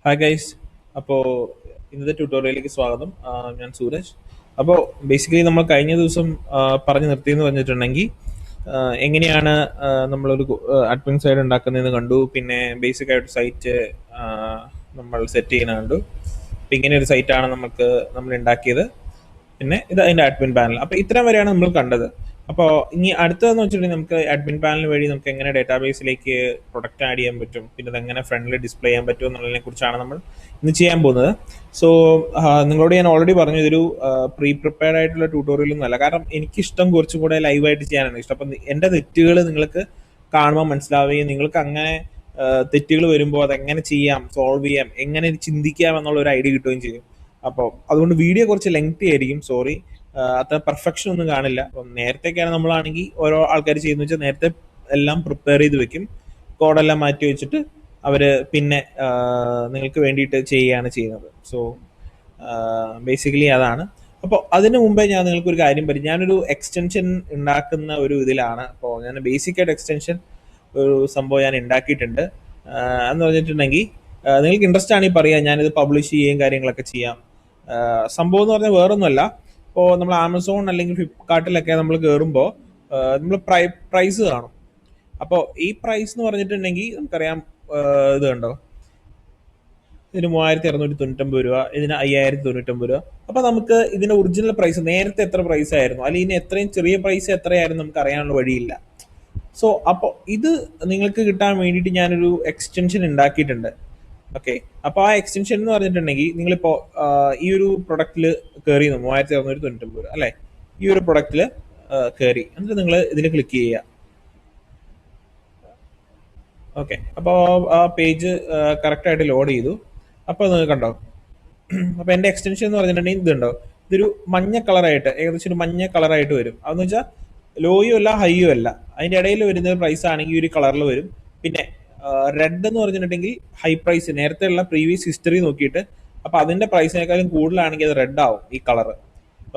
Hi guys. അപ്പോൾ ഇന്നത്തെ ട്യൂട്ടോറിയലിലേക്ക് സ്വാഗതം. ഞാൻ സൂരജ്. അപ്പോൾ ബേസിക്കലി നമ്മൾ കഴിഞ്ഞ ദിവസം പറഞ്ഞു നിർത്തിയെന്ന് പറഞ്ഞിട്ടുണ്ടെങ്കിൽ എങ്ങനെയാണ് നമ്മളൊരു അഡ്മിൻ സൈഡ് ഉണ്ടാക്കുന്നതെന്ന് കണ്ടു. പിന്നെ ബേസിക് ആയിട്ട് സൈറ്റ് നമ്മൾ സെറ്റ് ചെയ്യുന്ന കണ്ടു. അപ്പം ഇങ്ങനെ ഒരു സൈറ്റാണ് നമ്മൾ ഉണ്ടാക്കിയത്. പിന്നെ ഇത് അതിൻ്റെ അഡ്മിൻ പാനൽ. അപ്പോൾ ഇത്രയും വരെയാണ് നമ്മൾ കണ്ടത്. അപ്പോൾ ഇനി അടുത്തതെന്ന് വെച്ചിട്ടുണ്ടെങ്കിൽ നമുക്ക് അഡ്മിൻ പാനൽ വഴി നമുക്ക് എങ്ങനെ ഡേറ്റാബേസിലേക്ക് പ്രൊഡക്റ്റ് ആഡ് ചെയ്യാൻ പറ്റും, പിന്നെ അതെങ്ങനെ ഫ്രണ്ടിൽ ഡിസ്പ്ലേ ചെയ്യാൻ പറ്റും എന്നുള്ളതിനെ കുറിച്ചാണ് നമ്മൾ ഇന്ന് ചെയ്യാൻ പോകുന്നത്. സോ നിങ്ങളോട് ഞാൻ ഓൾറെഡി പറഞ്ഞു, ഇതൊരു പ്രിപ്പയർഡ് ആയിട്ടുള്ള ട്യൂട്ടോറിയൽ ഒന്നുമല്ല. കാരണം എനിക്കിഷ്ടം കുറച്ചും കൂടെ ലൈവായിട്ട് ചെയ്യാനാണ് ഇഷ്ടം. അപ്പം എൻ്റെ തെറ്റുകൾ നിങ്ങൾക്ക് കാണുമ്പോൾ മനസ്സിലാവുകയും നിങ്ങൾക്ക് അങ്ങനെ തെറ്റുകൾ വരുമ്പോൾ അതെങ്ങനെ ചെയ്യാം, സോൾവ് ചെയ്യാം, എങ്ങനെ ചിന്തിക്കാം എന്നുള്ള ഒരു ഐഡിയ കിട്ടുകയും ചെയ്യും. അപ്പോൾ അതുകൊണ്ട് വീഡിയോ കുറച്ച് ലെങ്തി ആയിരിക്കും. സോറി, അത്ര പെർഫെക്ഷൻ ഒന്നും കാണില്ല. അപ്പം നേരത്തെയൊക്കെയാണ് നമ്മളാണെങ്കിൽ ഓരോ ആൾക്കാർ ചെയ്യുന്ന വെച്ചാൽ നേരത്തെ എല്ലാം പ്രിപ്പയർ ചെയ്ത് വെക്കും, കോഡെല്ലാം മാറ്റി വെച്ചിട്ട് അവർ പിന്നെ നിങ്ങൾക്ക് വേണ്ടിയിട്ട് ചെയ്യുകയാണ് ചെയ്യുന്നത്. സോ ബേസിക്കലി അതാണ്. അപ്പോൾ അതിന് മുമ്പേ ഞാൻ നിങ്ങൾക്കൊരു കാര്യം പറയും. ഞാനൊരു എക്സ്റ്റൻഷൻ ഉണ്ടാക്കുന്ന ഒരു ഇതിലാണ്. അപ്പോൾ ഞാൻ ബേസിക് ആയിട്ട് എക്സ്റ്റൻഷൻ ഒരു സംഭവം ഞാൻ ഉണ്ടാക്കിയിട്ടുണ്ട്. എന്ന് പറഞ്ഞിട്ടുണ്ടെങ്കിൽ നിങ്ങൾക്ക് ഇൻട്രസ്റ്റ് ആണെങ്കിൽ പറയാം, ഞാനിത് പബ്ലിഷ് ചെയ്യുകയും കാര്യങ്ങളൊക്കെ ചെയ്യാം. സംഭവം എന്ന് പറഞ്ഞാൽ വേറൊന്നുമല്ല. ഇപ്പോൾ നമ്മൾ ആമസോൺ അല്ലെങ്കിൽ ഫ്ലിപ്കാർട്ടിലൊക്കെ നമ്മൾ കയറുമ്പോൾ നമ്മൾ പ്രൈസ് കാണും. അപ്പോൾ ഈ പ്രൈസ് എന്ന് പറഞ്ഞിട്ടുണ്ടെങ്കിൽ നമുക്കറിയാം, ഇത് കണ്ടോ, ഇതിന് 3699 രൂപ, ഇതിന് 5099 രൂപ. അപ്പോൾ നമുക്ക് ഇതിന്റെ ഒറിജിനൽ പ്രൈസ് നേരത്തെ എത്ര പ്രൈസ് ആയിരുന്നു, അല്ലെങ്കിൽ ഇതിന് എത്രയും ചെറിയ പ്രൈസ് എത്രയായിരുന്നു നമുക്ക് അറിയാനുള്ള വഴിയില്ല. സോ അപ്പോൾ ഇത് നിങ്ങൾക്ക് കിട്ടാൻ വേണ്ടിയിട്ട് ഞാനൊരു എക്സ്റ്റൻഷൻ ഉണ്ടാക്കിയിട്ടുണ്ട്. ഓക്കെ, അപ്പോൾ ആ എക്സ്റ്റൻഷൻ എന്ന് പറഞ്ഞിട്ടുണ്ടെങ്കിൽ നിങ്ങളിപ്പോൾ ഈ ഒരു പ്രൊഡക്റ്റിൽ കയറി 3699 രൂപ അല്ലേ, ഈ ഒരു പ്രൊഡക്റ്റിൽ കയറി എന്നിട്ട് നിങ്ങൾ ഇതിൽ ക്ലിക്ക് ചെയ്യുക. ഓക്കെ, അപ്പോൾ ആ പേജ് കറക്റ്റായിട്ട് ലോഡ് ചെയ്തു. അപ്പോൾ നിങ്ങൾ കണ്ടോ, അപ്പോൾ എൻ്റെ എക്സ്റ്റൻഷൻ എന്ന് പറഞ്ഞിട്ടുണ്ടെങ്കിൽ ഇതുണ്ടോ, ഇതൊരു മഞ്ഞ കളറായിട്ട്, ഏകദേശം ഒരു മഞ്ഞ കളറായിട്ട് വരും. അതെന്ന് വെച്ചാൽ ലോയും അല്ല ഹൈയും അല്ല, അതിൻ്റെ ഇടയിൽ വരുന്ന പ്രൈസ് ആണെങ്കിൽ ഒരു കളറിൽ വരും. പിന്നെ റെഡ് എന്ന് പറഞ്ഞിട്ടുണ്ടെങ്കിൽ ഹൈ പ്രൈസ്, നേരത്തെ ഉള്ള പ്രീവിയസ് ഹിസ്റ്ററി നോക്കിയിട്ട് അപ്പോൾ അതിൻ്റെ പ്രൈസിനേക്കാളും കൂടുതലാണെങ്കിൽ അത് റെഡ് ആവും ഈ കളറ്.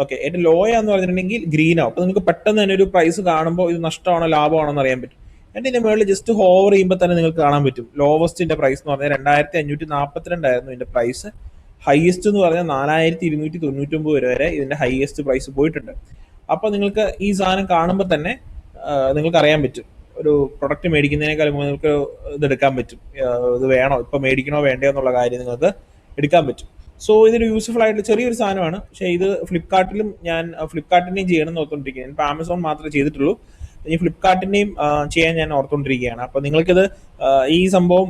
ഓക്കെ, ഏറ്റവും ലോയാന്ന് പറഞ്ഞിട്ടുണ്ടെങ്കിൽ ഗ്രീൻ ആവും. അപ്പോൾ നിങ്ങൾക്ക് പെട്ടെന്ന് തന്നെ ഒരു പ്രൈസ് കാണുമ്പോൾ ഇത് നഷ്ടമാണോ ലാഭമാണോ എന്ന് അറിയാൻ പറ്റും. എന്നിട്ട് ഇതിന്റെ മുകളിൽ ജസ്റ്റ് ഹോവർ ചെയ്യുമ്പോൾ തന്നെ നിങ്ങൾക്ക് കാണാൻ പറ്റും ലോവസ്റ്റിന്റെ പ്രൈസ് എന്ന് പറഞ്ഞാൽ 2542 ആയിരുന്നു ഇതിന്റെ പ്രൈസ്. ഹയസ്റ്റ് എന്ന് പറഞ്ഞാൽ 4299 വരെ ഇതിന്റെ ഹയസ്റ്റ് പ്രൈസ് പോയിട്ടുണ്ട്. അപ്പോൾ നിങ്ങൾക്ക് ഈ സാധനം കാണുമ്പോൾ തന്നെ നിങ്ങൾക്ക് അറിയാൻ പറ്റും, ഒരു പ്രൊഡക്റ്റ് മേടിക്കുന്നതിനേക്കാൾ നിങ്ങൾക്ക് ഇത് എടുക്കാൻ പറ്റും. ഇത് വേണോ, ഇപ്പൊ മേടിക്കണോ വേണ്ടയോ എന്നുള്ള കാര്യം നിങ്ങൾക്ക് എടുക്കാൻ പറ്റും. സോ ഇതൊരു യൂസ്ഫുൾ ആയിട്ട് ചെറിയൊരു സാധനമാണ്. പക്ഷേ ഇത് ഫ്ലിപ്കാർട്ടിലും ഞാൻ ഫ്ലിപ്കാർട്ടിന്റെയും ചെയ്യണം എന്ന് ഓർത്തുകൊണ്ടിരിക്കുകയാണ്. ഇപ്പൊ ആമസോൺ മാത്രമേ ചെയ്തിട്ടുള്ളൂ, ഈ ഫ്ലിപ്കാർട്ടിന്റെയും ചെയ്യാൻ ഞാൻ ഓർത്തുകൊണ്ടിരിക്കുകയാണ്. അപ്പൊ നിങ്ങൾക്കിത് ഈ സംഭവം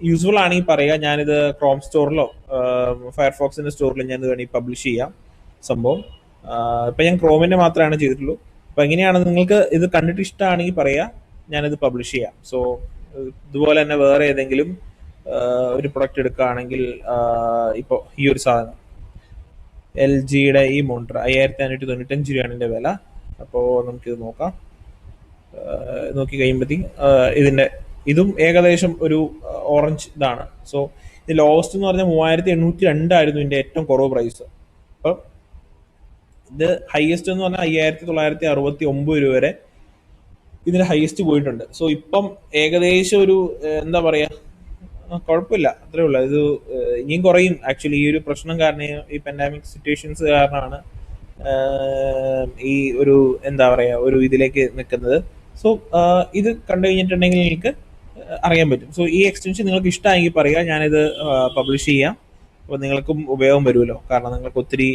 യൂസ്ഫുൾ ആണെങ്കിൽ പറയുക. ഞാനിത് ക്രോം സ്റ്റോറിലോ ഫയർഫോക്സിന്റെ സ്റ്റോറിലോ ഞാൻ ഇത് വേണമെങ്കിൽ പബ്ലിഷ് ചെയ്യാം സംഭവം. ഇപ്പൊ ഞാൻ ക്രോമിന്റെ മാത്രമാണ് ചെയ്തിട്ടുള്ളൂ. അപ്പൊ എങ്ങനെയാണ്, നിങ്ങൾക്ക് ഇത് കണ്ടിട്ട് ഇഷ്ടമാണെങ്കിൽ പറയാ, ഞാനിത് പബ്ലിഷ് ചെയ്യാം. സോ ഇതുപോലെ തന്നെ വേറെ ഏതെങ്കിലും ഒരു പ്രൊഡക്റ്റ് എടുക്കുകയാണെങ്കിൽ, ഇപ്പോൾ ഈ ഒരു സാധനം എൽ ജിയുടെ ഈ മോണിറ്റർ 5595 രൂപയാണ് ഇതിന്റെ വില. അപ്പോൾ നമുക്കിത് നോക്കാം. നോക്കി കഴിയുമ്പോഴത്തേക്കും ഇതും ഏകദേശം ഒരു ഓറഞ്ച് ഇതാണ്. സോ ഇത് ലോവസ്റ്റ് എന്ന് പറഞ്ഞാൽ 3802 ആയിരുന്നു ഇതിന്റെ ഏറ്റവും കുറവ് പ്രൈസ്. അപ്പം ഇത് ഹയസ്റ്റ് എന്ന് പറഞ്ഞാൽ 5969 രൂപ വരെ ഇതിന്റെ ഹയസ്റ്റ് പോയിട്ടുണ്ട്. സോ ഇപ്പം ഏകദേശം ഒരു എന്താ പറയാ, കുഴപ്പമില്ല, അത്രേ ഉള്ളൂ. ഇത് ഇനിയും കുറയും. ആക്ച്വലി ഈ ഒരു പ്രശ്നം കാരണം, ഈ പാൻഡമിക് സിറ്റുവേഷൻസ് കാരണമാണ് ഈ ഒരു എന്താ പറയാ ഒരു ഇതിലേക്ക് നിൽക്കുന്നത്. സോ ഇത് കണ്ടു കഴിഞ്ഞിട്ടുണ്ടെങ്കിൽ നിങ്ങൾക്ക് അറിയാൻ പറ്റും. സോ ഈ എക്സ്റ്റൻഷൻ നിങ്ങൾക്ക് ഇഷ്ടമായെങ്കിൽ പറയുക, ഞാനിത് പബ്ലിഷ് ചെയ്യാം. അപ്പോൾ നിങ്ങൾക്കും ഉപയോഗം വരുമല്ലോ, കാരണം നിങ്ങൾക്ക് ഒത്തിരി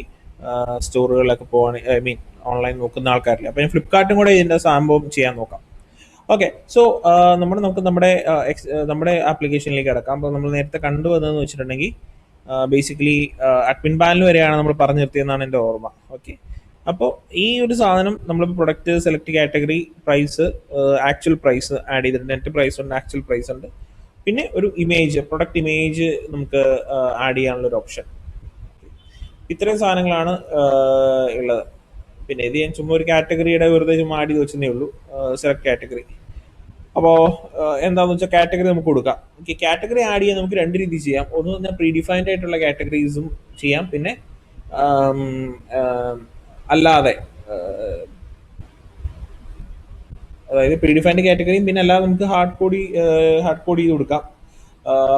സ്റ്റോറുകളിലൊക്കെ പോവാണെങ്കിൽ, ഐ മീൻ ഓൺലൈൻ നോക്കുന്ന ആൾക്കാരില്ല. അപ്പോൾ ഞാൻ ഫ്ലിപ്കാർട്ടും കൂടെ ഇതിൻ്റെ സംഭവം ചെയ്യാൻ നോക്കാം. ഓക്കെ, സോ നമുക്ക് നമ്മുടെ ആപ്ലിക്കേഷനിലേക്ക് കിടക്കാം. അപ്പോൾ നമ്മൾ നേരത്തെ കണ്ടുവന്നതെന്ന് വെച്ചിട്ടുണ്ടെങ്കിൽ ബേസിക്കലി അഡ്മിൻ പാനൽ വരെയാണ് നമ്മൾ പറഞ്ഞു നിർത്തിയെന്നാണ് എൻ്റെ ഓർമ്മ. ഓക്കെ, അപ്പോൾ ഈ ഒരു സാധനം നമ്മളിപ്പോൾ product select category price, actual price add ചെയ്തിട്ടുണ്ട്. നെറ്റ് പ്രൈസ് ഉണ്ട്, ആക്ച്വൽ പ്രൈസ് ഉണ്ട്. പിന്നെ ഒരു ഇമേജ്, പ്രൊഡക്റ്റ് ഇമേജ് നമുക്ക് ആഡ് ചെയ്യാനുള്ള ഒരു ഓപ്ഷൻ. ഇത്രയും സാധനങ്ങളാണ് ഉള്ളത്. പിന്നെ ഇത് ഞാൻ ചുമ്മാ ഒരു കാറ്റഗറിയുടെ വെറുതെ ചുമ്മാ ആഡ് ചെയ്ത് വെച്ചതേ ഉള്ളൂ, സെലക്ട് കാറ്റഗറി. അപ്പോൾ എന്താണെന്ന് വെച്ചാൽ കാറ്റഗറി നമുക്ക് കൊടുക്കാം. ഓക്കെ, കാറ്റഗറി ആഡ് ചെയ്യാൻ നമുക്ക് രണ്ട് രീതി ചെയ്യാം. ഒന്ന് പറഞ്ഞാൽ പ്രീ ഡിഫൈൻഡ് ആയിട്ടുള്ള കാറ്റഗറീസും ചെയ്യാം, പിന്നെ അല്ലാതെ, അതായത് പ്രീ ഡിഫൈൻഡ് കാറ്റഗറിയും പിന്നെ അല്ലാതെ നമുക്ക് ഹാർഡ് കോഡ് ചെയ്ത് കൊടുക്കാം.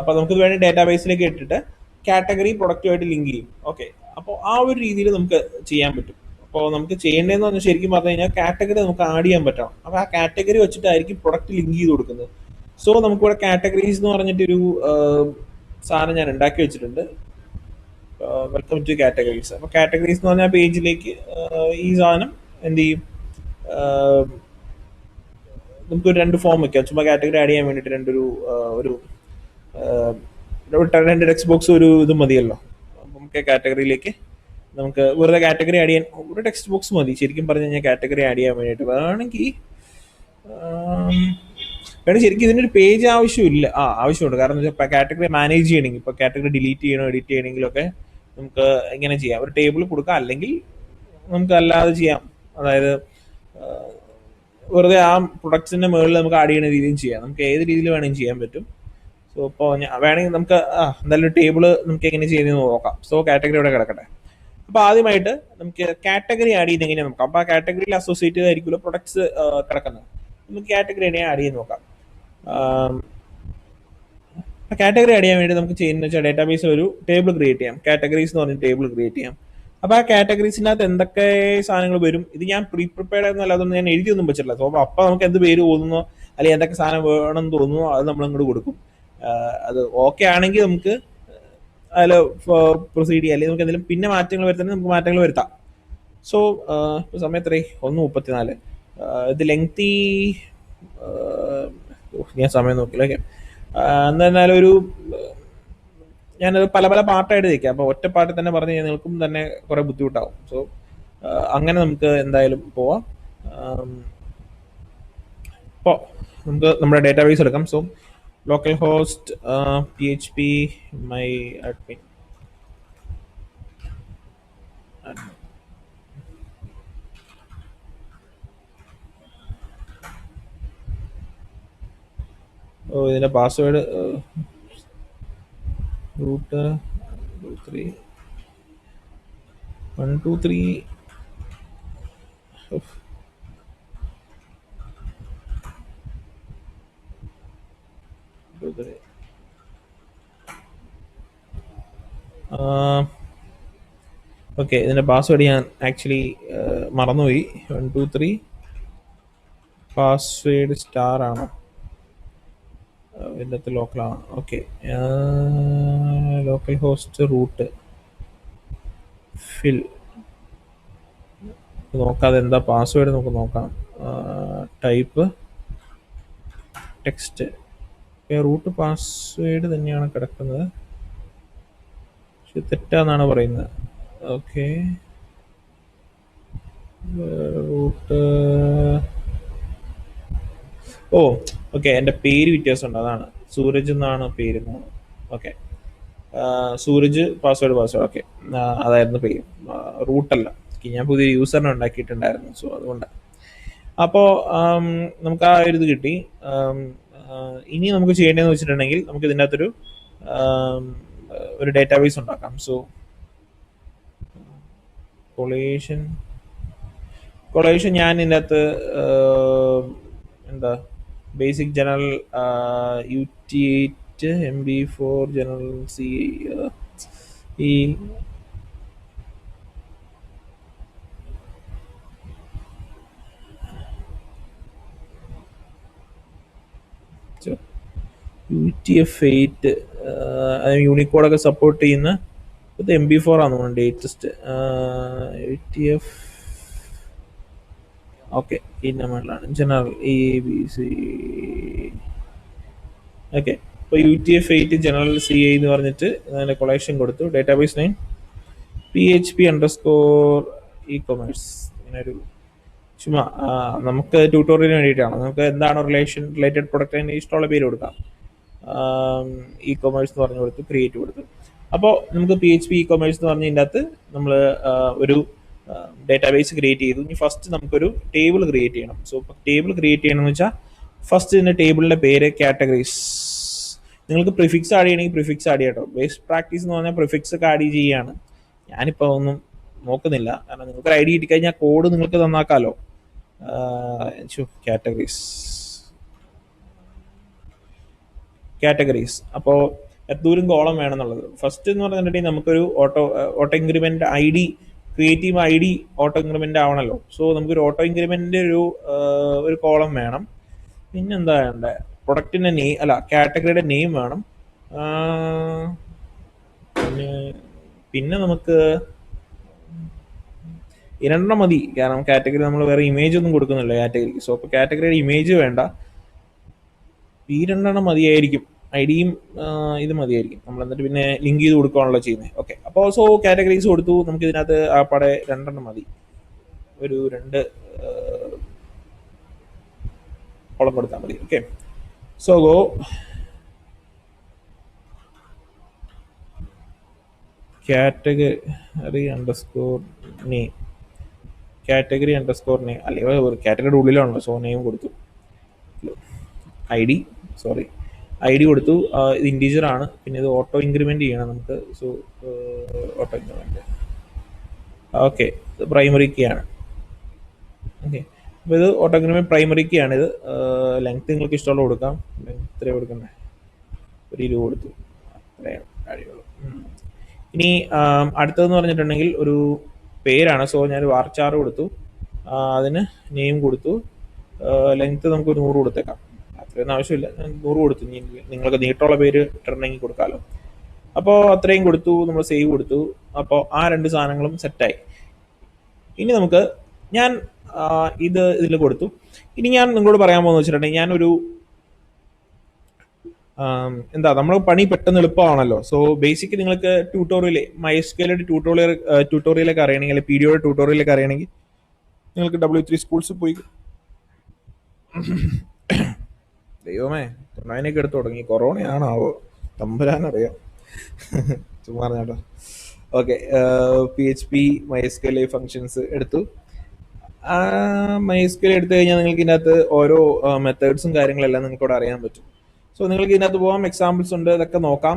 അപ്പോൾ നമുക്കിത് വേണ്ടി ഡാറ്റാബേസിലേക്ക് ഇട്ടിട്ട് കാറ്റഗറി പ്രൊഡക്റ്റുമായിട്ട് ലിങ്ക് ചെയ്യും. ഓക്കെ, അപ്പോൾ ആ ഒരു രീതിയിൽ നമുക്ക് ചെയ്യാൻ പറ്റും. അപ്പോൾ നമുക്ക് ചെയ്യേണ്ടതെന്ന് പറഞ്ഞാൽ ശരിക്കും പറഞ്ഞു കഴിഞ്ഞാൽ കാറ്റഗറി നമുക്ക് ആഡ് ചെയ്യാൻ പറ്റണം. അപ്പോൾ ആ കാറ്റഗറി വെച്ചിട്ടായിരിക്കും പ്രൊഡക്റ്റ് ലിങ്ക് ചെയ്ത് കൊടുക്കുന്നത്. സോ നമുക്കിവിടെ കാറ്റഗറീസ് എന്ന് പറഞ്ഞിട്ടൊരു സാധനം ഞാൻ ഉണ്ടാക്കി വെച്ചിട്ടുണ്ട്. Welcome to categories. അപ്പോൾ കാറ്റഗറീസ് എന്ന് പറഞ്ഞാൽ പേജിലേക്ക് ഈ സാധനം എന്ത് ചെയ്യും, നമുക്ക് ഒരു 2 ഫോം വെക്കാം. ചുമ്മാ കാറ്റഗറി ആഡ് ചെയ്യാൻ വേണ്ടിയിട്ട് ഒരു രണ്ട് ടെക്സ്റ്റ് ബോക്സ് ഒരു ഇത് മതിയല്ലോ. നമുക്ക് കാറ്റഗറിയിലേക്ക് നമുക്ക് വെറുതെ കാറ്റഗറി ആഡ് ചെയ്യാൻ ഒരു ടെക്സ്റ്റ് ബോക്സ് മതി ശരിക്കും പറഞ്ഞു കഴിഞ്ഞാൽ കാറ്റഗറി ആഡ് ചെയ്യാൻ വേണ്ടിയിട്ട്. വേണമെങ്കിൽ ശരിക്കും ഇതിനൊരു പേജ് ആവശ്യമില്ല. ആവശ്യമുണ്ട്. കാരണം കാറ്റഗറി മാനേജ് ചെയ്യണമെങ്കിൽ, ഇപ്പോൾ കാറ്റഗറി ഡിലീറ്റ് ചെയ്യണോ എഡിറ്റ് ചെയ്യണമെങ്കിലൊക്കെ നമുക്ക് ഇങ്ങനെ ചെയ്യാം. ഒരു ടേബിൾ കൊടുക്കാം, അല്ലെങ്കിൽ നമുക്ക് അല്ലാതെ ചെയ്യാം. അതായത് വെറുതെ ആ പ്രൊഡക്ട്സിന്റെ മുകളിൽ നമുക്ക് ആഡ് ചെയ്യുന്ന രീതിയും ചെയ്യാം. നമുക്ക് ഏത് രീതിയിൽ വേണമെങ്കിൽ ചെയ്യാൻ പറ്റും. സോ ഇപ്പോൾ വേണമെങ്കിൽ നമുക്ക് എന്തായാലും ടേബിള് നമുക്ക് എങ്ങനെ ചെയ്യുന്നതെന്ന് നോക്കാം. സോ കാറ്റഗറി ഇവിടെ കിടക്കട്ടെ. അപ്പോൾ ആദ്യമായിട്ട് നമുക്ക് കാറ്റഗറി ആഡ് ചെയ്യുന്നത് എങ്ങനെയാണ് നോക്കാം. അപ്പോൾ ആ കാറ്റഗറിയിൽ അസോസിയേറ്റ് ചെയ്തായിരിക്കുമല്ലോ പ്രൊഡക്ട്സ് കിടക്കുന്നത്. നമുക്ക് കാറ്റഗറി എങ്ങനെയാണ് ആഡ് ചെയ്ത് നോക്കാം. കാറ്റഗറി ആഡ് ചെയ്യാൻ വേണ്ടി നമുക്ക് ചെയ്യുന്നത് വെച്ചാൽ ഡാറ്റാബേസിൽ ഒരു ടേബിൾ ക്രിയേറ്റ് ചെയ്യാം. കാറ്റഗറീസ് എന്ന് പറഞ്ഞ ടേബിൾ ക്രിയേറ്റ് ചെയ്യാം. അപ്പോൾ ആ കാറ്റഗറീസിനകത്ത് എന്തൊക്കെ സാധനങ്ങൾ വരും, ഇത് ഞാൻ പ്രിപ്പയർഡ് ആയിരുന്നല്ല, അതൊന്നും ഞാൻ എഴുതിയൊന്നും വെച്ചിട്ടില്ല. സോ അപ്പോൾ നമുക്ക് എന്ത് പേര് തോന്നുന്നോ അല്ലെങ്കിൽ എന്തൊക്കെ സാധനം വേണമെന്ന് തോന്നുന്നോ അത് നമ്മൾ അങ്ങോട്ട് കൊടുക്കും. അത് ഓക്കെ ആണെങ്കിൽ നമുക്ക് അതിൽ പ്രൊസീഡ് ചെയ്യാം. അല്ലെങ്കിൽ നമുക്ക് എന്തെങ്കിലും പിന്നെ മാറ്റങ്ങൾ വരുത്തണമെങ്കിൽ നമുക്ക് മാറ്റങ്ങൾ വരുത്താം. സോ സമയം എത്രയായി? 1:34. ഇത് ലെങ്തി ഞാൻ സമയം നോക്കില്ല. ഓക്കെ, എന്നാലും ഞാനത് പല പല പാർട്ടായിട്ട് തയ്ക്കാം. അപ്പോൾ ഒറ്റ പാട്ടിൽ തന്നെ പറഞ്ഞു കഴിഞ്ഞാൽ നിങ്ങൾക്കും തന്നെ കുറേ ബുദ്ധിമുട്ടാവും. സോ അങ്ങനെ നമുക്ക് എന്തായാലും പോവാം. ഇപ്പോൾ നമുക്ക് നമ്മുടെ ഡാറ്റാബേസ് എടുക്കാം. So local host PHP my admin. ഇതിന്റെ പാസ്വേഡ് റൂട്ട് 123. ഓക്കെ, ഇതിന്റെ പാസ്വേഡ് ഞാൻ ആക്ച്വലി മറന്നുപോയി. 123 പാസ്വേഡ് സ്റ്റാർ ആണോ? ഇതിനകത്ത് ലോക്കലാണ്. ഓക്കെ, ലോക്കൽ ഹോസ്റ്റ് റൂട്ട് ഫിൽ നോക്കാതെ എന്താ പാസ്വേഡ് നമുക്ക് നോക്കാം. Type text. റൂട്ട് പാസ്വേഡ് തന്നെയാണ് കിടക്കുന്നത്, പക്ഷെ തെറ്റാന്നാണ് പറയുന്നത്. ഓക്കെ, റൂട്ട് ഓക്കെ, എൻ്റെ പേര് വ്യത്യാസമുണ്ട്, അതാണ്. സൂരജ് എന്നാണ് പേര്. Okay, Sooraj password. ഓക്കെ, അതായിരുന്നു പേര്, റൂട്ടല്ല. ഞാൻ പുതിയ യൂസറിനെ ഉണ്ടാക്കിയിട്ടുണ്ടായിരുന്നു, സോ അതുകൊണ്ട്. അപ്പോൾ നമുക്ക് ആ ഒരു ഇത് കിട്ടി. ഇനി നമുക്ക് ചെയ്യേണ്ടതെന്ന് വെച്ചിട്ടുണ്ടെങ്കിൽ നമുക്ക് ഇതിൻ്റെ അകത്തൊരു ഡാറ്റാബേസ് ഉണ്ടാക്കാം. സോ കൊളേഷൻ ഞാൻ ഇതിൻ്റെ അകത്ത് എന്താ basic general UT8 MB4 general C ഈ UTF-8 യൂണിക്കോഡൊക്കെ സപ്പോർട്ട് ചെയ്യുന്ന ഇത് MB4 ആണ് തോന്നുന്നു ലേറ്റസ്റ്റ്. UTF ഓക്കെ, ഈ നമ്പറിലാണ് ജനറൽ ABC. ഓക്കെ, ഇപ്പോൾ UTF-8 ജനറൽ CA എന്ന് പറഞ്ഞിട്ട് അതിൻ്റെ കൊളക്ഷൻ കൊടുത്തു. Database name PHP_e-commerce. ഇങ്ങനെ ഒരു ചുമ്മാ നമുക്ക് ട്യൂട്ടോറിയലിന് വേണ്ടിയിട്ടാണ്. നമുക്ക് എന്താണ് റിലേറ്റഡ് പ്രൊഡക്റ്റ് അതിന് ഇഷ്ടമുള്ള പേര് കൊടുക്കാം. E-commerce എന്ന് പറഞ്ഞു കൊടുത്ത് ക്രിയേറ്റ് കൊടുത്തു. അപ്പോൾ നമുക്ക് PHP e-commerce എന്ന് പറഞ്ഞ ഇതിൻ്റെ അകത്ത് നമ്മൾ ഒരു ഡാറ്റാബേസ് ക്രിയേറ്റ് ചെയ്തു. ഇനി ഫസ്റ്റ് നമുക്കൊരു ടേബിൾ ക്രിയേറ്റ് ചെയ്യണം. സോ ടേബിൾ ക്രിയേറ്റ് ചെയ്യണമെന്ന് വെച്ചാൽ ഫസ്റ്റ് ഇതിൻ്റെ ടേബിളിൻ്റെ പേര് കാറ്റഗറീസ്. നിങ്ങൾക്ക് പ്രിഫിക്സ് ആഡ് ചെയ്യണമെങ്കിൽ പ്രിഫിക്സ് ആഡ് ചെയ്യട്ടോ. ബേസ്റ്റ് പ്രാക്ടീസ് എന്ന് പറഞ്ഞാൽ പ്രിഫിക്സ് ഒക്കെ ആഡ് ചെയ്യുകയാണ്. ഞാനിപ്പോൾ ഒന്നും നോക്കുന്നില്ല, കാരണം നിങ്ങൾക്ക് ID കിട്ടിക്കഴിഞ്ഞാൽ കോഡ് നിങ്ങൾക്ക് നന്നാക്കാമല്ലോ. Categories categories. അപ്പോൾ എന്തോരം കോളം വേണമെന്നുള്ളത് ഫസ്റ്റ് എന്ന് പറഞ്ഞിട്ടുണ്ടെങ്കിൽ നമുക്കൊരു auto increment I D, creative I D auto increment ആവണല്ലോ. സോ നമുക്കൊരു ഓട്ടോ ഇൻക്രിമെന്റ് ഒരു കോളം വേണം. പിന്നെന്താ വേണ്ടേ, പ്രൊഡക്റ്റിന്റെ നെയിം അല്ല കാറ്റഗറിയുടെ നെയിം വേണം. ആ, പിന്നെ പിന്നെ നമുക്ക് രണ്ടെണ്ണം മതി, കാരണം കാറ്റഗറി നമ്മൾ വേറെ ഇമേജ് ഒന്നും കൊടുക്കുന്നില്ല കാറ്റഗറിക്ക്. സോ അപ്പോൾ കാറ്റഗറിയുടെ ഇമേജ് വേണ്ട, ഈ രണ്ടെണ്ണം മതിയായിരിക്കും. ഐ ഡിയും ഇത് മതിയായിരിക്കും. നമ്മൾ എന്നിട്ട് പിന്നെ ലിങ്ക് ചെയ്ത് കൊടുക്കുകയാണല്ലോ ചെയ്യുന്നത്. ഓക്കെ, അപ്പോൾ സോ കാറ്റഗറീസ് കൊടുത്തു. നമുക്ക് ഇതിനകത്ത് ആ പടെ രണ്ടെണ്ണം മതി, ഒരു 2 കോളം കൊടുത്താൽ മതി. Okay, so go category underscore name, category underscore name അല്ലെങ്കിൽ ഒരു കാറ്റഗറിയുടെ ഉള്ളിലാണല്ലോ. സോ നെയിം കൊടുത്തു, I D sorry I D കൊടുത്തു. ഇത് ഇൻറ്റീജർ ആണ്. പിന്നെ ഇത് ഓട്ടോ ഇൻക്രിമെന്റ് ചെയ്യണം നമുക്ക്. സോ ഓട്ടോ ഇൻക്രിമെന്റ് ഓക്കെ, ഇത് പ്രൈമറി കീ ആണ്. ഓക്കെ, അപ്പോൾ ഇത് ഓട്ടോ ഇൻക്രിമെന്റ് പ്രൈമറി കീ ആണ്. ഇത് ലെങ്ത് നിങ്ങൾക്ക് ഇഷ്ടമുള്ള കൊടുക്കാം. ലെങ്ത് എത്രയാണ് കൊടുക്കണ്ടേ, ഒരു 20 കൊടുത്തു, അത്രയാണ് കാര്യമുള്ളൂ. ഇനി അടുത്തതെന്ന് പറഞ്ഞിട്ടുണ്ടെങ്കിൽ ഒരു പേരാണ്. സോ ഞാൻ വാർച്ചാർ കൊടുത്തു, അതിന് നെയിം കൊടുത്തു, ലെങ്ത് നമുക്കൊരു 100 കൊടുത്തേക്കാം. അത്രയൊന്നും ആവശ്യമില്ല, ഞാൻ 100 കൊടുത്തു. നിങ്ങൾക്ക് നീട്ടമുള്ള പേര് ഇട്ടിട്ടുണ്ടെങ്കിൽ കൊടുക്കാമല്ലോ. അപ്പോൾ അത്രയും കൊടുത്തു, നമ്മൾ സേവ് കൊടുത്തു. അപ്പോൾ ആ 2 സാധനങ്ങളും സെറ്റായി. ഇനി നമുക്ക് ഞാൻ ഇതിൽ കൊടുത്തു. ഇനി ഞാൻ നിങ്ങളോട് പറയാൻ പോകുന്നത് വെച്ചിട്ടുണ്ടെങ്കിൽ ഞാനൊരു എന്താ നമ്മൾ പണി പെട്ടെന്ന് എളുപ്പമാണല്ലോ. സോ ബേസിക് നിങ്ങൾക്ക് ട്യൂട്ടോറിയൽ MySQL ട്യൂട്ടോറിയലൊക്കെ അറിയണമെങ്കിൽ, അല്ലെങ്കിൽ PDOയുടെ ട്യൂട്ടോറിയലൊക്കെ അറിയണമെങ്കിൽ നിങ്ങൾക്ക് W3 സ്കൂൾസ് പോയി. ദൈവമേ, തൊണ്ണായിനൊക്കെ എടുത്ത് തുടങ്ങി. കൊറോണയാണാവോ, തമ്പുരാനറിയാം. ചുമ്മാ പറഞ്ഞാട്ടോ. ഓക്കെ, PHP MySQL ഫങ്ഷൻസ് എടുത്തു. MySQL എടുത്തു കഴിഞ്ഞാൽ നിങ്ങൾക്ക് ഇതിനകത്ത് ഓരോ മെത്തേഡ്സും കാര്യങ്ങളെല്ലാം നിങ്ങൾക്ക് ഇവിടെ അറിയാൻ പറ്റും. സോ നിങ്ങൾക്ക് ഇതിനകത്ത് പോകാം, എക്സാമ്പിൾസ് ഉണ്ട്, ഇതൊക്കെ നോക്കാം.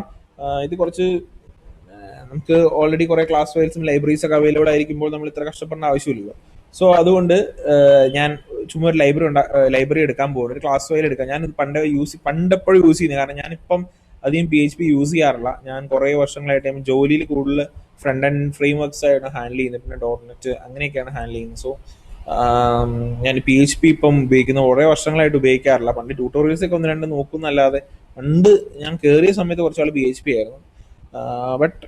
ഇത് കുറച്ച് നമുക്ക് ഓൾറെഡി കുറേ ക്ലാസ് ഫയൽസും ലൈബ്രറീസ് ഒക്കെ അവൈലബിൾ ആയിരിക്കുമ്പോൾ നമ്മൾ ഇത്ര കഷ്ടപ്പെടേണ്ട ആവശ്യമില്ലല്ലോ. സോ അതുകൊണ്ട് ഞാൻ ചുമ്മാ ഒരു ലൈബ്രറി എടുക്കാൻ പോകുന്നു, ഒരു ക്ലാസ് ഫയൽ എടുക്കാം. ഞാൻ പണ്ടെപ്പോഴും യൂസ് ചെയ്യുന്നത്, കാരണം ഞാനിപ്പം അധികം PHP യൂസ് ചെയ്യാറില്ല. ഞാൻ കുറേ വർഷങ്ങളായിട്ട് ജോലിയിൽ കൂടുതൽ ഫ്രണ്ട് ആൻഡ് ഫ്രെയിം വർക്ക്സ് ആയിട്ട് ഹാൻഡിൽ ചെയ്യുന്നത്, പിന്നെ .NET അങ്ങനെയൊക്കെയാണ് ഹാൻഡിൽ ചെയ്യുന്നത്. സോ ഞാൻ PHP ഇപ്പം ഉപയോഗിക്കുന്ന കുറേ വർഷങ്ങളായിട്ട് ഉപയോഗിക്കാറില്ല. പണ്ട് ട്യൂട്ടോറിയൽസ് ഒക്കെ 1-2 നോക്കുന്നല്ലാതെ, പണ്ട് ഞാൻ കയറിയ സമയത്ത് കുറച്ചാൾ PHP ആയിരുന്നു. ബട്ട്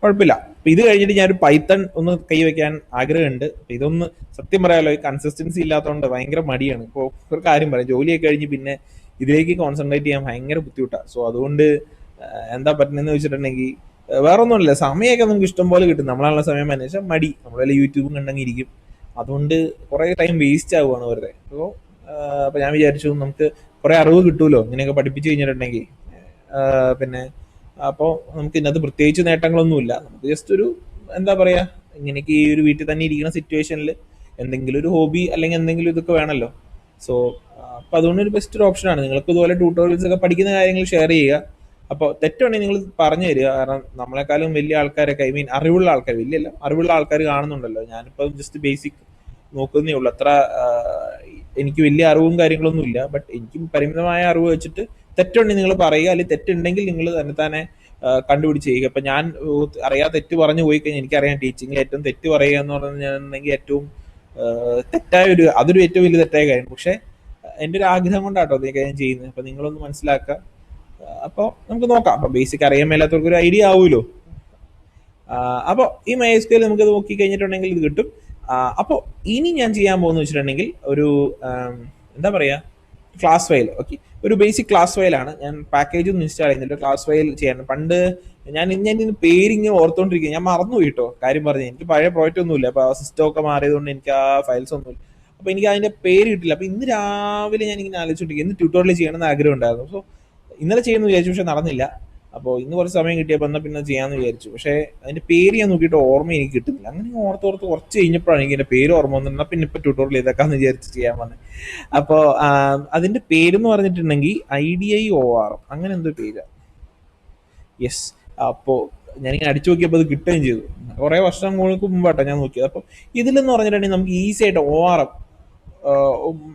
കുഴപ്പമില്ല. അപ്പം ഇത് കഴിഞ്ഞിട്ട് ഞാനൊരു പൈത്തൺ ഒന്ന് കൈവയ്ക്കാൻ ആഗ്രഹമുണ്ട്. അപ്പം ഇതൊന്ന് സത്യം പറയാമല്ലോ, ഈ കൺസിസ്റ്റൻസി ഇല്ലാത്തതുകൊണ്ട് ഭയങ്കര മടിയാണ്. ഇപ്പോൾ ഒരു കാര്യം പറയാം, ജോലിയൊക്കെ കഴിഞ്ഞ് പിന്നെ ഇതിലേക്ക് കോൺസെൻട്രേറ്റ് ചെയ്യാൻ ഭയങ്കര ബുദ്ധിമുട്ടാണ്. സോ അതുകൊണ്ട് എന്താ പറ്റുന്നതെന്ന് വെച്ചിട്ടുണ്ടെങ്കിൽ വേറെ ഒന്നുമില്ല, സമയമൊക്കെ നമുക്ക് ഇഷ്ടം പോലെ കിട്ടും. നമ്മളാണുള്ള സമയം അന്വേഷിച്ചാൽ മടി, നമ്മളെല്ലാം യൂട്യൂബും കണ്ടെങ്കിൽ ഇരിക്കും. അതുകൊണ്ട് കുറേ ടൈം വേസ്റ്റ് ആവുകയാണ് വെറുതെ. അപ്പോൾ ഞാൻ വിചാരിച്ചു നമുക്ക് കുറേ അറിവ് കിട്ടുമല്ലോ ഇങ്ങനെയൊക്കെ പഠിപ്പിച്ച് കഴിഞ്ഞിട്ടുണ്ടെങ്കിൽ. പിന്നെ അപ്പോൾ നമുക്ക് ഇതിനകത്ത് പ്രത്യേകിച്ച് നേട്ടങ്ങളൊന്നുമില്ല. നമുക്ക് ജസ്റ്റ് ഒരു എന്താ പറയുക, ഇങ്ങനെയൊക്കെ ഈ ഒരു വീട്ടിൽ തന്നെ ഇരിക്കുന്ന സിറ്റുവേഷനിൽ എന്തെങ്കിലും ഒരു ഹോബി അല്ലെങ്കിൽ എന്തെങ്കിലും ഇതൊക്കെ വേണമല്ലോ. സോ അപ്പോൾ അതുകൊണ്ട് ഒരു ബെസ്റ്റ് ഒരു ഓപ്ഷനാണ്. നിങ്ങൾക്ക് ഇതുപോലെ ട്യൂട്ടോറിയൽസ് ഒക്കെ പഠിക്കുന്ന കാര്യങ്ങൾ ഷെയർ ചെയ്യുക. അപ്പോൾ തെറ്റുണ്ടെങ്കിൽ നിങ്ങൾ പറഞ്ഞു തരിക, കാരണം നമ്മളെക്കാളും വലിയ ആൾക്കാരൊക്കെ, അറിവുള്ള ആൾക്കാർ, വലിയല്ല അറിവുള്ള ആൾക്കാർ കാണുന്നുണ്ടല്ലോ. ഞാനിപ്പോൾ ജസ്റ്റ് ബേസിക് നോക്കുന്നേ ഉള്ളൂ. അത്ര എനിക്ക് വലിയ അറിവും കാര്യങ്ങളൊന്നും ഇല്ല. ബട്ട് എനിക്ക് പരിമിതമായ അറിവ് വെച്ചിട്ട് തെറ്റുണ്ടെങ്കിൽ നിങ്ങൾ പറയുക, അല്ലെങ്കിൽ തെറ്റുണ്ടെങ്കിൽ നിങ്ങൾ തന്നെ കണ്ടുപിടിച്ച് ചെയ്യുക. ഇപ്പം ഞാൻ അറിയാതെ തെറ്റ് പറഞ്ഞു പോയി കഴിഞ്ഞാൽ എനിക്കറിയാം ടീച്ചിങ്ങിൽ ഏറ്റവും തെറ്റ് പറയുക എന്ന് പറഞ്ഞിട്ടുണ്ടെങ്കിൽ ഏറ്റവും അതൊരു ഏറ്റവും വലിയ തെറ്റായ കാര്യം. പക്ഷെ എൻ്റെ ഒരു ആഗ്രഹം കൊണ്ടാട്ടോ അതൊക്കെ ഞാൻ ചെയ്യുന്നത്. അപ്പം നിങ്ങളൊന്ന് മനസ്സിലാക്കുക. അപ്പോൾ നമുക്ക് നോക്കാം. അപ്പോൾ ബേസിക് അറിയാൻ മേലാത്തവർക്ക് ഒരു ഐഡിയ ആവുമല്ലോ. അപ്പോൾ ഈ MySQL നമുക്ക് നോക്കി കഴിഞ്ഞിട്ടുണ്ടെങ്കിൽ ഇത് കിട്ടും. അപ്പോൾ ഇനി ഞാൻ ചെയ്യാൻ പോകുന്ന വെച്ചിട്ടുണ്ടെങ്കിൽ ഒരു എന്താ പറയുക, ക്ലാസ് ഫയൽ. ഓക്കെ, ഒരു ബേസിക് ക്ലാസ് ഫയലാണ്. ഞാൻ പാക്കേജ് ഒന്നും ഇൻസ്റ്റാൾ ചെയ്യുന്നില്ല, ക്ലാസ് ഫയൽ ചെയ്യണം. പണ്ട് ഞാൻ ഇതിന് പേരിങ്ങനെ ഓർത്തോണ്ടിരിക്കുക, ഞാൻ മറന്നുപോയി കേട്ടോ. കാര്യം പറഞ്ഞു, എനിക്ക് പഴയ പ്രോജക്റ്റ് ഒന്നുമില്ല. അപ്പോൾ ആ സിസ്റ്റം ഒക്കെ മാറിയതുകൊണ്ട് എനിക്ക് ആ ഫയൽസ് ഒന്നുമില്ല. അപ്പോൾ എനിക്ക് അതിൻ്റെ പേര് കിട്ടില്ല. അപ്പോൾ ഇന്ന് രാവിലെ ഞാൻ ഇങ്ങനെ ആലോചിച്ചിട്ടിരിക്കും, ഇന്ന് ട്യൂട്ടോറിയൽ ചെയ്യണമെന്ന് ആഗ്രഹം ഉണ്ടായിരുന്നു. സോ ഇന്നലെ ചെയ്യുമെന്ന് വിചാരിച്ചു, പക്ഷെ നടന്നില്ല. അപ്പോൾ ഇന്ന് കുറച്ച് സമയം കിട്ടിയപ്പോൾ എന്നാൽ പിന്നെ ചെയ്യാമെന്ന് വിചാരിച്ചു. പക്ഷേ അതിൻ്റെ പേര് ഞാൻ നോക്കിയിട്ട് ഓർമ്മ എനിക്ക് കിട്ടുന്നില്ല. അങ്ങനെ ഓർത്തോർത്ത് കുറച്ച് കഴിഞ്ഞപ്പോഴാണ് എനിക്ക് എൻ്റെ പേര് ഓർമ്മ വന്നിരുന്നത്. പിന്നെ ഇപ്പോൾ ട്യൂട്ടോറിയൽ ചെയ്തേക്കാന്ന് വിചാരിച്ച് ചെയ്യാൻ വന്നത്. അപ്പോൾ അതിൻ്റെ പേരെന്ന് പറഞ്ഞിട്ടുണ്ടെങ്കിൽ IDIOR അങ്ങനെ എന്തോ പേരാണ്. യെസ്. അപ്പോൾ ഞാനിങ്ങനെ അടിച്ചു നോക്കിയപ്പോൾ അത് കിട്ടുകയും ചെയ്തു. കുറേ വർഷങ്ങൾക്ക് മുമ്പാട്ടോ ഞാൻ നോക്കിയത്. അപ്പോൾ ഇതിലെന്ന് പറഞ്ഞിട്ടുണ്ടെങ്കിൽ നമുക്ക് ഈസി ആയിട്ട് ORM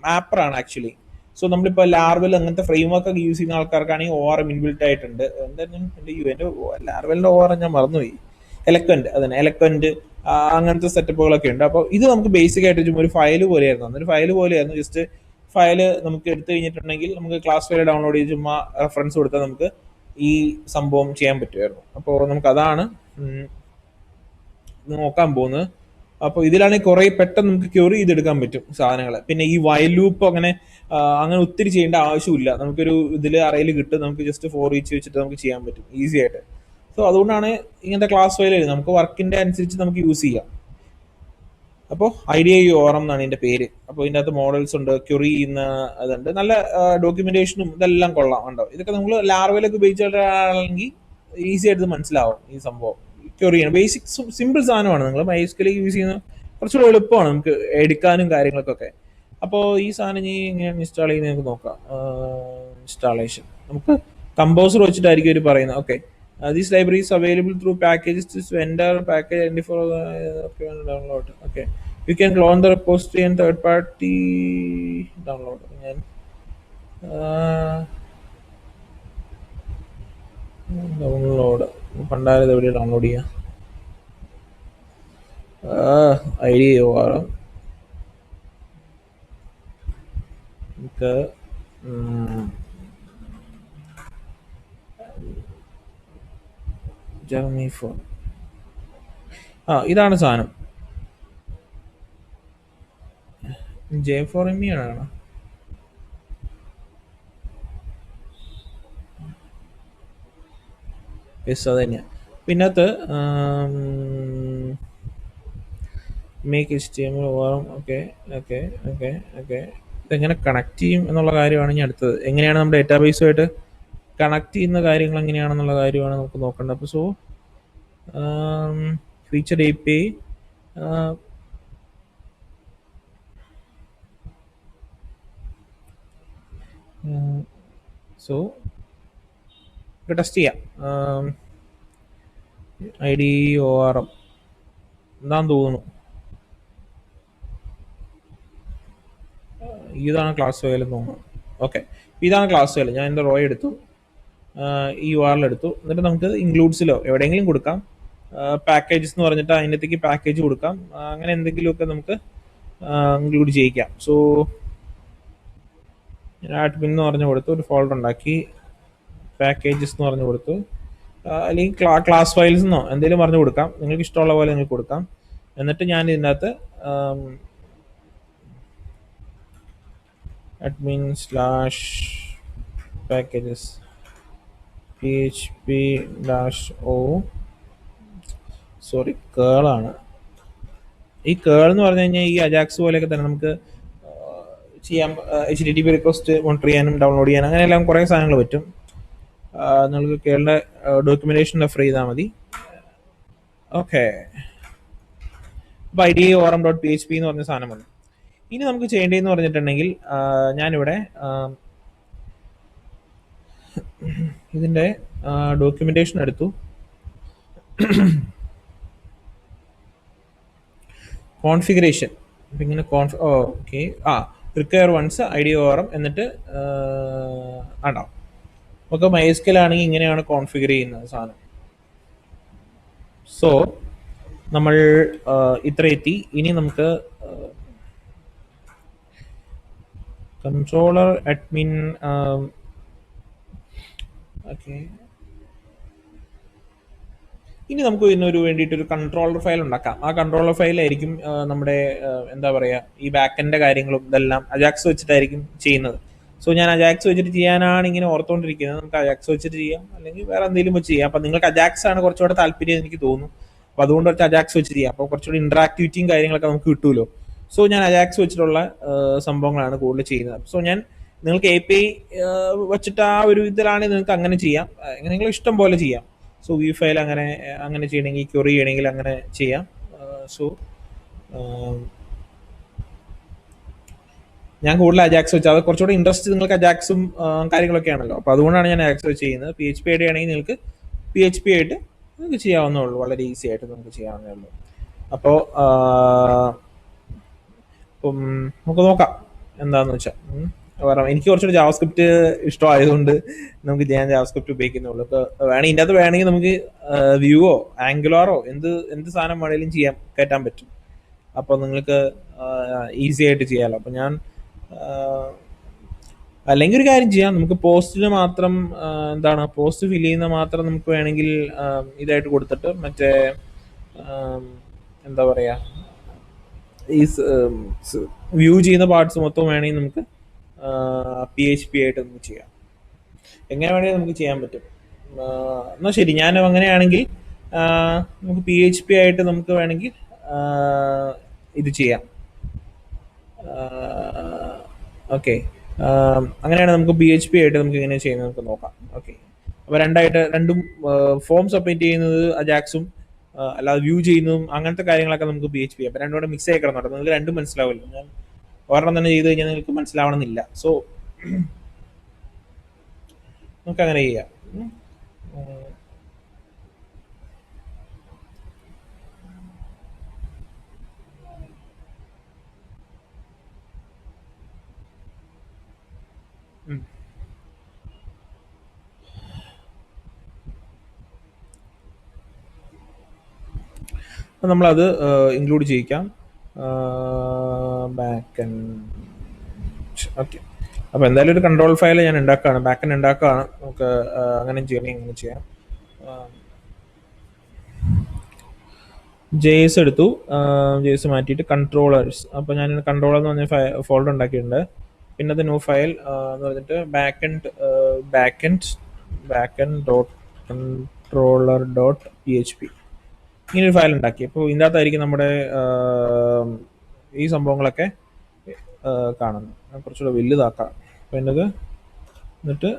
മാപ്പറാണ് ആക്ച്വലി. സോ നമ്മളിപ്പോൾ ലാർവൽ അങ്ങനത്തെ ഫ്രെയിം വർക്ക് ഒക്കെ യൂസ് ചെയ്യുന്ന ആൾക്കാർക്കാണെങ്കിൽ ഒ ആർ എം ഇൻബിൽട്ട് ആയിട്ടുണ്ട്. എന്തായിരുന്നു എൻ്റെ ലാർവലിൻ്റെ ഒ ആർ എം ഞാൻ മറന്നുപോയി. എലക്വന്റ്, അതന്നെ എലക്വന്റ്, അങ്ങനത്തെ സെറ്റപ്പുകളൊക്കെ ഉണ്ട്. അപ്പോൾ ഇത് നമുക്ക് ബേസിക് ആയിട്ട് ചുമ്മാ ഒരു ഫയൽ പോലെയായിരുന്നു, അന്നൊരു ഫയൽ പോലെയായിരുന്നു. ജസ്റ്റ് ഫയൽ നമുക്ക് എടുത്തു കഴിഞ്ഞിട്ടുണ്ടെങ്കിൽ നമുക്ക് ക്ലാസ് ഫയൽ ഡൗൺലോഡ് ചെയ്ത് ചുമ്മാ റെഫറൻസ് കൊടുത്താൽ നമുക്ക് ഈ സംഭവം ചെയ്യാൻ പറ്റുമായിരുന്നു. അപ്പോൾ നമുക്ക് അതാണ് നോക്കാൻ പോകുന്നത്. അപ്പോൾ ഇതിലാണെങ്കിൽ കുറെ പെട്ടെന്ന് നമുക്ക് ക്യൂറി ചെയ്തെടുക്കാൻ പറ്റും സാധനങ്ങൾ. പിന്നെ ഈ വൈൽ ലൂപ്പ് അങ്ങനെ ഒത്തിരി ചെയ്യേണ്ട ആവശ്യമില്ല. നമുക്കൊരു ഇതിൽ അറയിൽ കിട്ടും, നമുക്ക് ജസ്റ്റ് ഫോർ ഈച്ച് വെച്ചിട്ട് നമുക്ക് ചെയ്യാൻ പറ്റും ഈസി ആയിട്ട്. സോ അതുകൊണ്ടാണ് ഇങ്ങനത്തെ ക്ലാസ് ഫയൽ നമുക്ക് വർക്കിന്റെ അനുസരിച്ച് നമുക്ക് യൂസ് ചെയ്യാം. അപ്പോൾ ഐഡിയ ഓറം എന്നാണ് ഇതിന്റെ പേര്. അപ്പോൾ ഇതിൻ്റെ അകത്ത് മോഡൽസ് ഉണ്ട്, ക്യൂറി ചെയ്യുന്ന അതുണ്ട്, നല്ല ഡോക്യുമെന്റേഷനും ഇതെല്ലാം കൊള്ളാം. ഉണ്ടോ, ഇതൊക്കെ നമ്മൾ ലാർവലൊക്കെ ഉപയോഗിച്ചിട്ടാണെങ്കിൽ ഈസി ആയിട്ട് മനസ്സിലാവും ഈ സംഭവം. ക്യൂറി ചെയ്യണം, ബേസിക് സിമ്പിൾ സാധനമാണ്. നിങ്ങൾ MySQL യൂസ് ചെയ്യുന്ന കുറച്ചുകൂടെ എളുപ്പമാണ് നമുക്ക് എടുക്കാനും കാര്യങ്ങൾക്കൊക്കെ. അപ്പോൾ ഈ സാധനം ഇനി എങ്ങനെയാണ് ഇൻസ്റ്റാൾ ചെയ്യുന്നത് നമുക്ക് നോക്കാം. ഇൻസ്റ്റാളേഷൻ നമുക്ക് കമ്പോസർ വെച്ചിട്ടായിരിക്കും അവർ പറയുന്നത്. Okay, these libraries available through packages this vendor package identifier okay download. Okay, you can clone the repository and third party download. ഞാൻ ഡൗൺലോഡ് പണ്ടായത് എവിടെ ഡൗൺലോഡ് ചെയ്യാം? ഐഡിയ ഓറാം നമുക്ക് ജർമ്മി ഫോൺ. ഇതാണ് സാധനം. J4ME ആണ്. യെസ്, അത് തന്നെയാണ്. പിന്നകത്ത് മേക്ക് HTML ഓറം. ഓക്കെ ഓക്കെ ഓക്കെ ഓക്കെ ഇതെങ്ങനെ കണക്ട് ചെയ്യും എന്നുള്ള കാര്യമാണ് ഇനി അടുത്തത്. എങ്ങനെയാണ് നമ്മുടെ ഡേറ്റാബേസുമായിട്ട് കണക്ട് ചെയ്യുന്ന കാര്യങ്ങൾ എങ്ങനെയാണെന്നുള്ള കാര്യമാണ് നമുക്ക് നോക്കേണ്ടത്. അപ്പോൾ so feature API so test ചെയ്യാം. ID ORM എന്താന്ന് തോന്നുന്നു. ഇതാണ് ക്ലാസ് ഫയൽ എന്ന് തോന്നുന്നു. ഓക്കെ, ഇതാണ് ക്ലാസ് ഫയൽ. ഞാൻ എൻ്റെ റോ എടുത്തു, ഈ URL എടുത്തു. എന്നിട്ട് നമുക്ക് ഇൻക്ലൂഡ്സിലോ എവിടെയെങ്കിലും കൊടുക്കാം. പാക്കേജസ് എന്ന് പറഞ്ഞിട്ട് അതിനകത്തേക്ക് പാക്കേജ് കൊടുക്കാം. അങ്ങനെ എന്തെങ്കിലുമൊക്കെ നമുക്ക് ഇൻക്ലൂഡ് ചെയ്യിക്കാം. സോ ഞാൻ അഡ്മിൻ എന്ന് പറഞ്ഞു കൊടുത്തു, ഒരു ഫോൾഡർ ഉണ്ടാക്കി, പാക്കേജസ് എന്ന് പറഞ്ഞു കൊടുത്തു, അല്ലെങ്കിൽ ക്ലാസ് ഫയൽസ് എന്നോ എന്തെങ്കിലും പറഞ്ഞു കൊടുക്കാം. നിങ്ങൾക്ക് ഇഷ്ടമുള്ള പോലെ നിങ്ങൾക്ക് കൊടുക്കാം. എന്നിട്ട് ഞാൻ ഇതിനകത്ത് admin/packages php-o സോറി കേളാണ്. ഈ കേൾ എന്ന് പറഞ്ഞു കഴിഞ്ഞാൽ ഈ അജാക്സ് പോലെയൊക്കെ തന്നെ നമുക്ക് ചെയ്യാം. HTTP റിക്വസ്റ്റ് മോണിറ്റർ ചെയ്യാനും ഡൗൺലോഡ് ചെയ്യാനും അങ്ങനെയെല്ലാം കുറേ സാധനങ്ങൾ പറ്റും. നിങ്ങൾക്ക് കേളിൻ്റെ ഡോക്യുമെന്റേഷൻ റെഫർ ചെയ്താൽ മതി. ഓക്കെ, അപ്പോൾ IDEORM.php എന്ന് പറഞ്ഞ സാധനം വന്നു. ഇനി നമുക്ക് ചെയ്യേണ്ടതെന്ന് പറഞ്ഞിട്ടുണ്ടെങ്കിൽ ഞാനിവിടെ ഇതിൻ്റെ ഡോക്യുമെന്റേഷൻ എടുത്തു. കോൺഫിഗറേഷൻ ഇങ്ങനെ ഓക്കെ റിക്വയർ വൺസ് IDEORM എന്നിട്ട് ആണോ നമുക്ക് MySQL ആണെങ്കിൽ ഇങ്ങനെയാണ് കോൺഫിഗർ ചെയ്യുന്നത് സാധനം. സോ നമ്മൾ ഇത്ര എത്തി. ഇനി നമുക്ക് കൺട്രോളർ അഡ്മിൻ ഓക്കെ, ഇനി നമുക്ക് ഇതിനൊരു വേണ്ടിയിട്ടൊരു കൺട്രോളർ ഫയൽ ഉണ്ടാക്കാം. ആ കൺട്രോളർ ഫയലായിരിക്കും നമ്മുടെ എന്താ പറയുക ഈ ബാക്കെൻ്റെ കാര്യങ്ങളും ഇതെല്ലാം അജാക്സ് വെച്ചിട്ടായിരിക്കും ചെയ്യുന്നത്. സോ ഞാൻ അജാക്സ് വെച്ചിട്ട് ചെയ്യാനാണ് ഇങ്ങനെ ഓർത്തുകൊണ്ടിരിക്കുന്നത്. നമുക്ക് അജാക്സ് വെച്ചിട്ട് ചെയ്യാം, അല്ലെങ്കിൽ വേറെ എന്തെങ്കിലും വെച്ച് ചെയ്യാം. അപ്പം നിങ്ങൾക്ക് അജാക്സ് ആണ് കുറച്ചുകൂടെ താല്പര്യം എനിക്ക് തോന്നുന്നു. അപ്പോൾ അതുകൊണ്ട് കുറച്ച് അജാക്സ് വെച്ച് ചെയ്യാം. അപ്പോൾ കുറച്ചുകൂടി ഇൻട്രാക്ടിവിറ്റിയും കാര്യങ്ങളൊക്കെ നമുക്ക് കിട്ടുമല്ലോ. സോ ഞാൻ അജാക്സ് വെച്ചിട്ടുള്ള സംഭവങ്ങളാണ് കൂടുതൽ ചെയ്യുന്നത്. സോ ഞാൻ നിങ്ങൾക്ക് API വെച്ചിട്ട് ആ ഒരു ഇതിലാണെങ്കിൽ നിങ്ങൾക്ക് അങ്ങനെ ചെയ്യാം, നിങ്ങൾ ഇഷ്ടം പോലെ ചെയ്യാം. സോ വ്യൂ ഫയൽ അങ്ങനെ ചെയ്യണമെങ്കിൽ, ക്വറി ചെയ്യണമെങ്കിൽ അങ്ങനെ ചെയ്യാം. സോ ഞാൻ കൂടുതൽ അജാക്സ് വെച്ചാൽ അത് കുറച്ചുകൂടി ഇൻട്രസ്റ്റ് നിങ്ങൾക്ക് അജാക്സും കാര്യങ്ങളൊക്കെ ആണല്ലോ. അപ്പോൾ അതുകൊണ്ടാണ് ഞാൻ അജാക്സ് വെച്ച് ചെയ്യുന്നത്. PHP ആയിട്ട് ആണെങ്കിൽ നിങ്ങൾക്ക് PHP ആയിട്ട് നിങ്ങൾക്ക് ചെയ്യാവുന്നേ ഉള്ളൂ, വളരെ ഈസി ആയിട്ട് നമുക്ക് ചെയ്യാവുന്നേ ഉള്ളൂ. അപ്പോൾ നമുക്ക് നോക്കാം എന്താണെന്ന് വെച്ചാൽ. പറയാം, എനിക്ക് കുറച്ചുകൂടി ജാവാസ്ക്രിപ്റ്റ് ഇഷ്ടമായതുകൊണ്ട് നമുക്ക് ഞാൻ ജാവാസ്ക്രിപ്റ്റ് ഉപയോഗിക്കുന്നുള്ളൂ. ഇപ്പൊ വേണമെങ്കിൽ ഇതിൻ്റെ അകത്ത് വേണമെങ്കിൽ നമുക്ക് വ്യൂവോ ആംഗുലാറോ എന്ത് സാധനം വേണമെങ്കിലും കയറ്റാൻ പറ്റും. അപ്പോൾ നിങ്ങൾക്ക് ഈസി ആയിട്ട് ചെയ്യാമല്ലോ. അപ്പോൾ ഞാൻ അല്ലെങ്കിൽ ഒരു കാര്യം ചെയ്യാം, നമുക്ക് പോസ്റ്റിന് മാത്രം എന്താണ് പോസ്റ്റ് ഫില്ല് ചെയ്യുന്ന മാത്രം നമുക്ക് വേണമെങ്കിൽ ഇതായിട്ട് കൊടുത്തിട്ട് മറ്റേ എന്താ പറയുക, ഈ വ്യൂ ചെയ്യുന്ന പാർട്സ് മൊത്തം വേണമെങ്കിൽ നമുക്ക് PHP ആയിട്ട് നമുക്ക് ചെയ്യാം. എങ്ങനെ വേണമെങ്കിൽ നമുക്ക് ചെയ്യാൻ പറ്റും. എന്നാൽ ശരി, ഞാൻ അങ്ങനെയാണെങ്കിൽ നമുക്ക് PHP ആയിട്ട് നമുക്ക് വേണമെങ്കിൽ ഇത് ചെയ്യാം. ഓക്കെ, അങ്ങനെയാണ് നമുക്ക് PHP ആയിട്ട് നമുക്ക് എങ്ങനെ ചെയ്യുന്നത് നമുക്ക് നോക്കാം. ഓക്കെ, അപ്പോൾ രണ്ടും ഫോം സബ്മിറ്റ് ചെയ്യുന്നത് അജാക്സും അല്ലാതെ വ്യൂ ചെയ്യുന്നതും അങ്ങനത്തെ കാര്യങ്ങളൊക്കെ നമുക്ക് PHP. അപ്പോൾ രണ്ടും കൂടെ മിക്സ് ആയി കിടന്നോട്ടെ, നിങ്ങൾക്ക് രണ്ടും മനസ്സിലാവില്ല. ഞാൻ ഒരെണ്ണം തന്നെ ചെയ്ത് കഴിഞ്ഞാൽ നിങ്ങൾക്ക് മനസ്സിലാവണമെന്നില്ല. സോ നമുക്ക് അങ്ങനെ ചെയ്യാം. അപ്പം നമ്മളത് ഇൻക്ലൂഡ് ചെയ്യിക്കാം. Back end. ഓക്കെ, അപ്പോൾ എന്തായാലും ഒരു കൺട്രോൾ ഫയൽ ഞാൻ ഉണ്ടാക്കുകയാണ്, ബാക്ക് എൻഡ് ഉണ്ടാക്കുകയാണ്. നമുക്ക് അങ്ങനെ ചെയ്യണമെങ്കിൽ അങ്ങനെ ചെയ്യാം. JS എടുത്തു, JS മാറ്റിയിട്ട് കൺട്രോളേഴ്സ്. അപ്പോൾ ഞാൻ കൺട്രോളർ എന്ന് പറഞ്ഞ ഫോൾഡർ ഉണ്ടാക്കിയിട്ടുണ്ട്. പിന്നെ അത് ന്യൂ ഫയൽ എന്ന് പറഞ്ഞിട്ട് back end dot controller dot PHP ഇങ്ങനൊരു ഫയൽ ഉണ്ടാക്കി. അപ്പോൾ ഇതിൻ്റെ അകത്തായിരിക്കും നമ്മുടെ ഈ സംഭവങ്ങളൊക്കെ കാണുന്നത്. കുറച്ചുകൂടെ വലുതാക്കാം. അപ്പോൾ എന്നത് എന്നിട്ട്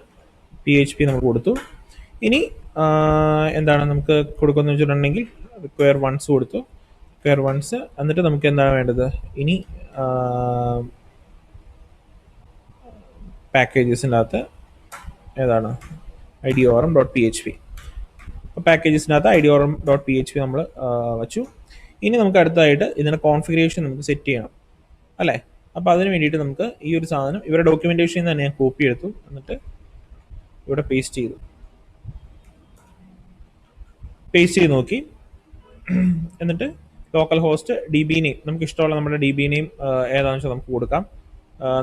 PHP നമുക്ക് കൊടുത്തു. ഇനി എന്താണ് നമുക്ക് കൊടുക്കുന്നത് വെച്ചിട്ടുണ്ടെങ്കിൽ റിക്വയർ വൺസ് കൊടുത്തു, റിക്വയർ വൺസ്. എന്നിട്ട് നമുക്ക് എന്താണ് വേണ്ടത്, ഇനി പാക്കേജസിൻ്റെ അകത്ത് ഏതാണ് IDORM.php. അപ്പോൾ പാക്കേജസിനകത്ത് IDORM.php നമ്മൾ വച്ചു. ഇനി നമുക്ക് അടുത്തതായിട്ട് ഇതിൻ്റെ കോൺഫിഗറേഷൻ നമുക്ക് സെറ്റ് ചെയ്യണം അല്ലേ. അപ്പോൾ അതിന് വേണ്ടിയിട്ട് നമുക്ക് ഈ ഒരു സാധനം ഇവരുടെ ഡോക്യുമെൻറ്റേഷനിൽ നിന്ന് തന്നെ ഞാൻ കോപ്പി എടുത്തു, എന്നിട്ട് ഇവിടെ പേസ്റ്റ് ചെയ്ത് നോക്കി. എന്നിട്ട് ലോക്കൽ ഹോസ്റ്റ് DB നെയിം നമുക്ക് ഇഷ്ടമുള്ള നമ്മുടെ DB നെയിം ഏതാണെന്ന് വെച്ചാൽ നമുക്ക് കൊടുക്കാം.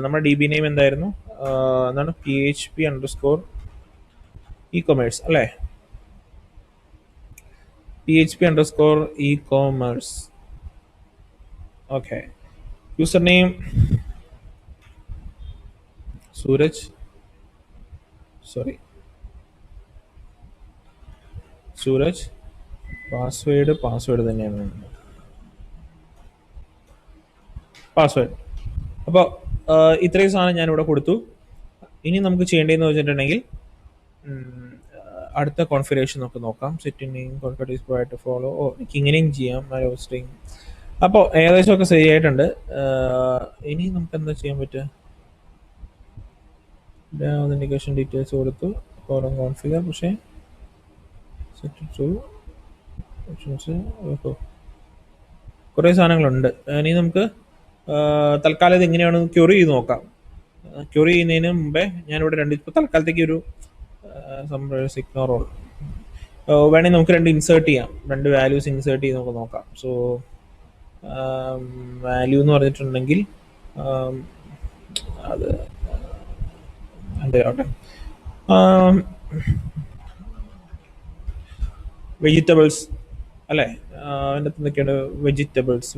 നമ്മുടെ DB നെയിം എന്തായിരുന്നു, എന്താണ് PHP_e-commerce അല്ലേ, PHP_e-commerce. Okay, user name Suraj, password തന്നെയാണ് പാസ്വേഡ്. അപ്പോൾ ഇത്രയും സാധനം ഞാനിവിടെ കൊടുത്തു. ഇനി നമുക്ക് ചെയ്യേണ്ടതെന്ന് വെച്ചിട്ടുണ്ടെങ്കിൽ അടുത്ത കോൺഫിഗറേഷൻ നമുക്ക് നോക്കാം. Setting follow. എനിക്ക് ഇങ്ങനെയും ചെയ്യാം, ഹോസ്റ്റിംഗ്. അപ്പോൾ ഏകദേശമൊക്കെ ശരിയായിട്ടുണ്ട്. ഇനി നമുക്ക് എന്താ ചെയ്യാൻ പറ്റുക, ഒതന്റിക്കേഷൻ ഡീറ്റെയിൽസ് കൊടുത്തു, കോൺഫിഗർ. പക്ഷേ കുറേ സാധനങ്ങളുണ്ട്. ഇനി നമുക്ക് തൽക്കാലം ഇത് എങ്ങനെയാണ് ക്യൂറി ചെയ്ത് നോക്കാം. ക്യൂറി ചെയ്യുന്നതിന് മുമ്പേ ഞാനിവിടെ ഇപ്പോൾ തൽക്കാലത്തേക്ക് ഒരു ഇഗ്നോർ ഓൾ വേണമെങ്കിൽ നമുക്ക് ഇൻസേർട്ട് ചെയ്യാം, രണ്ട് വാല്യൂസ് ഇൻസേർട്ട് ചെയ്ത് നമുക്ക് നോക്കാം. സോ വാല്യൂ എന്ന് പറഞ്ഞിട്ടുണ്ടെങ്കിൽ അത് എന്തായാട്ടെ, വെജിറ്റബിൾസ് അല്ലേ, അതിൻ്റെ അകത്ത് എന്തൊക്കെയാണ് വെജിറ്റബിൾസ്.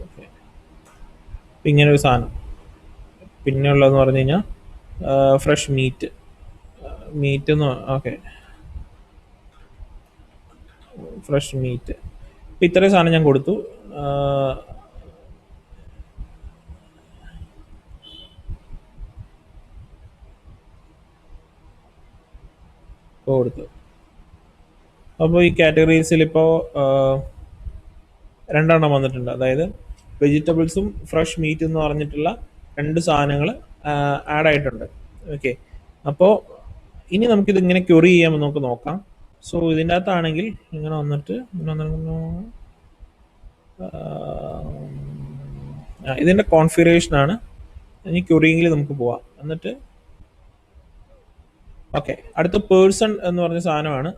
ഓക്കെ, ഇങ്ങനെ ഒരു സാധനം. പിന്നെ ഉള്ളതെന്ന് പറഞ്ഞു കഴിഞ്ഞാൽ ഫ്രഷ് മീറ്റ് എന്ന്. Okay, fresh meat. ഇപ്പം ഇത്രയും സാധനം ഞാൻ കൊടുത്തു. അപ്പോൾ ഈ കാറ്റഗറീസിൽ ഇപ്പോൾ രണ്ടെണ്ണം വന്നിട്ടുണ്ട്. അതായത് വെജിറ്റബിൾസും ഫ്രഷ് മീറ്റ് എന്ന് പറഞ്ഞിട്ടുള്ള രണ്ട് സാധനങ്ങൾ ആഡ് ആയിട്ടുണ്ട്. ഓക്കെ, അപ്പോൾ ഇനി നമുക്കിത് ഇങ്ങനെ ക്യൂറി ചെയ്യാമെന്ന് നമുക്ക് നോക്കാം. സോ ഇതിൻ്റെ അകത്താണെങ്കിൽ ഇങ്ങനെ വന്നിട്ട് ഇതിൻ്റെ കോൺഫിഗറേഷനാണ് ഇനി ക്യൂറിങ്ങിൽ നമുക്ക് പോവാം. എന്നിട്ട് ഓക്കെ, അടുത്ത പേഴ്സൺ എന്ന് പറഞ്ഞ സാധനമാണ്.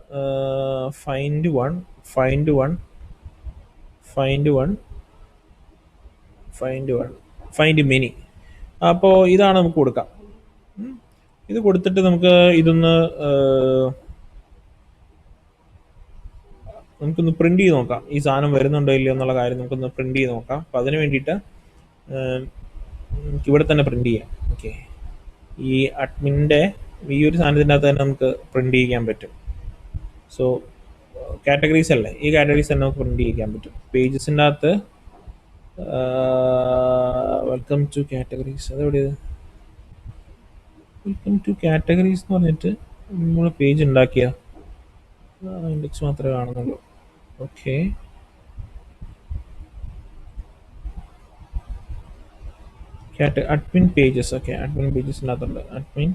Find one, find one, find one, find one, find many. അപ്പോൾ ഇതാണ് നമുക്ക് കൊടുക്കാം. ഇത് കൊടുത്തിട്ട് നമുക്ക് ഇതൊന്ന് നമുക്കൊന്ന് പ്രിന്റ് ചെയ്ത് നോക്കാം, ഈ സാധനം വരുന്നുണ്ടോ ഇല്ലയോ എന്നുള്ള കാര്യം നമുക്കൊന്ന് പ്രിന്റ് ചെയ്ത് നോക്കാം. അപ്പം അതിന് വേണ്ടിയിട്ട് ഇവിടെ തന്നെ പ്രിന്റ് ചെയ്യാം. ഓക്കെ, ഈ അഡ്മിൻ്റെ ഈ ഒരു സാധനത്തിൻ്റെ അകത്ത് തന്നെ നമുക്ക് പ്രിന്റ് ചെയ്യാൻ പറ്റും. സോ കാറ്റഗറീസ് അല്ലേ, ഈ കാറ്റഗറീസ് തന്നെ നമുക്ക് പ്രിന്റ് ചെയ്യാൻ പറ്റും. പേജസിൻ്റെ അകത്ത് വെൽക്കം ടു കാറ്റഗറീസ്, അതെവിടെയത്? വെൽക്കം ടു കാറ്റഗറീസ് എന്ന് പറഞ്ഞിട്ട് നമ്മൾ പേജ് ഉണ്ടാക്കിയ ഇൻഡെക്സ് മാത്രമേ കാണുന്നുള്ളൂ. Okay, admin pages. Okay, admin പേജസിനകത്തുണ്ട് അഡ്മിൻ.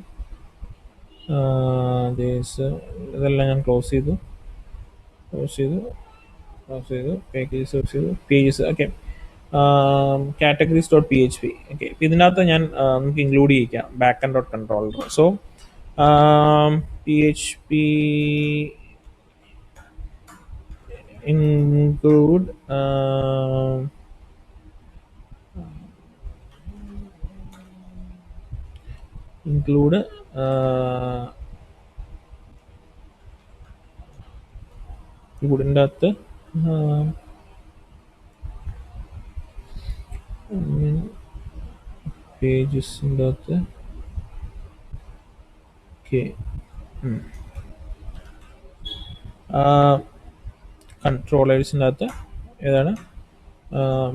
ഇതെല്ലാം ഞാൻ ക്ലോസ് ചെയ്തു, പേജസ് ക്ലോസ് ചെയ്തു, pages. Okay, categories dot P H P. Okay, ഇതിനകത്ത് ഞാൻ നമുക്ക് ഇൻക്ലൂഡ് ചെയ്യിക്കാം back end dot controller. So P H P include ഇതിൻ്റെ അകത്ത് പേജസിൻ്റെ അകത്ത്. ഓക്കെ, കൺട്രോളേഴ്സിൻ്റെ അകത്ത് ഏതാണ്?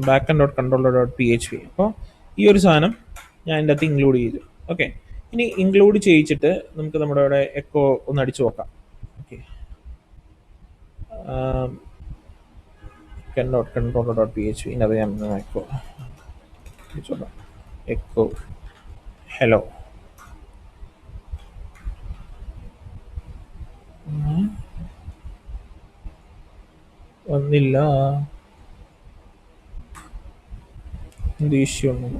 Back end dot controller dot P H P. അപ്പോൾ ഈ ഒരു സാധനം ഞാൻ ഇതിൻ്റെ അകത്ത് ഇൻക്ലൂഡ് ചെയ്തു. ഓക്കെ, ഇനി ഇൻക്ലൂഡ് ചെയ്യിച്ചിട്ട് നമുക്ക് നമ്മുടെ ഇവിടെ എക്കോ ഒന്ന് അടിച്ചു നോക്കാം. Okay, dot controller dot P H P. ഇതിനകത്ത് ഞാൻ എക്കോ അടിച്ചോളാം. Echo hello. വന്നില്ല, എന്ത് ഇഷ്യൂ ഒന്നും.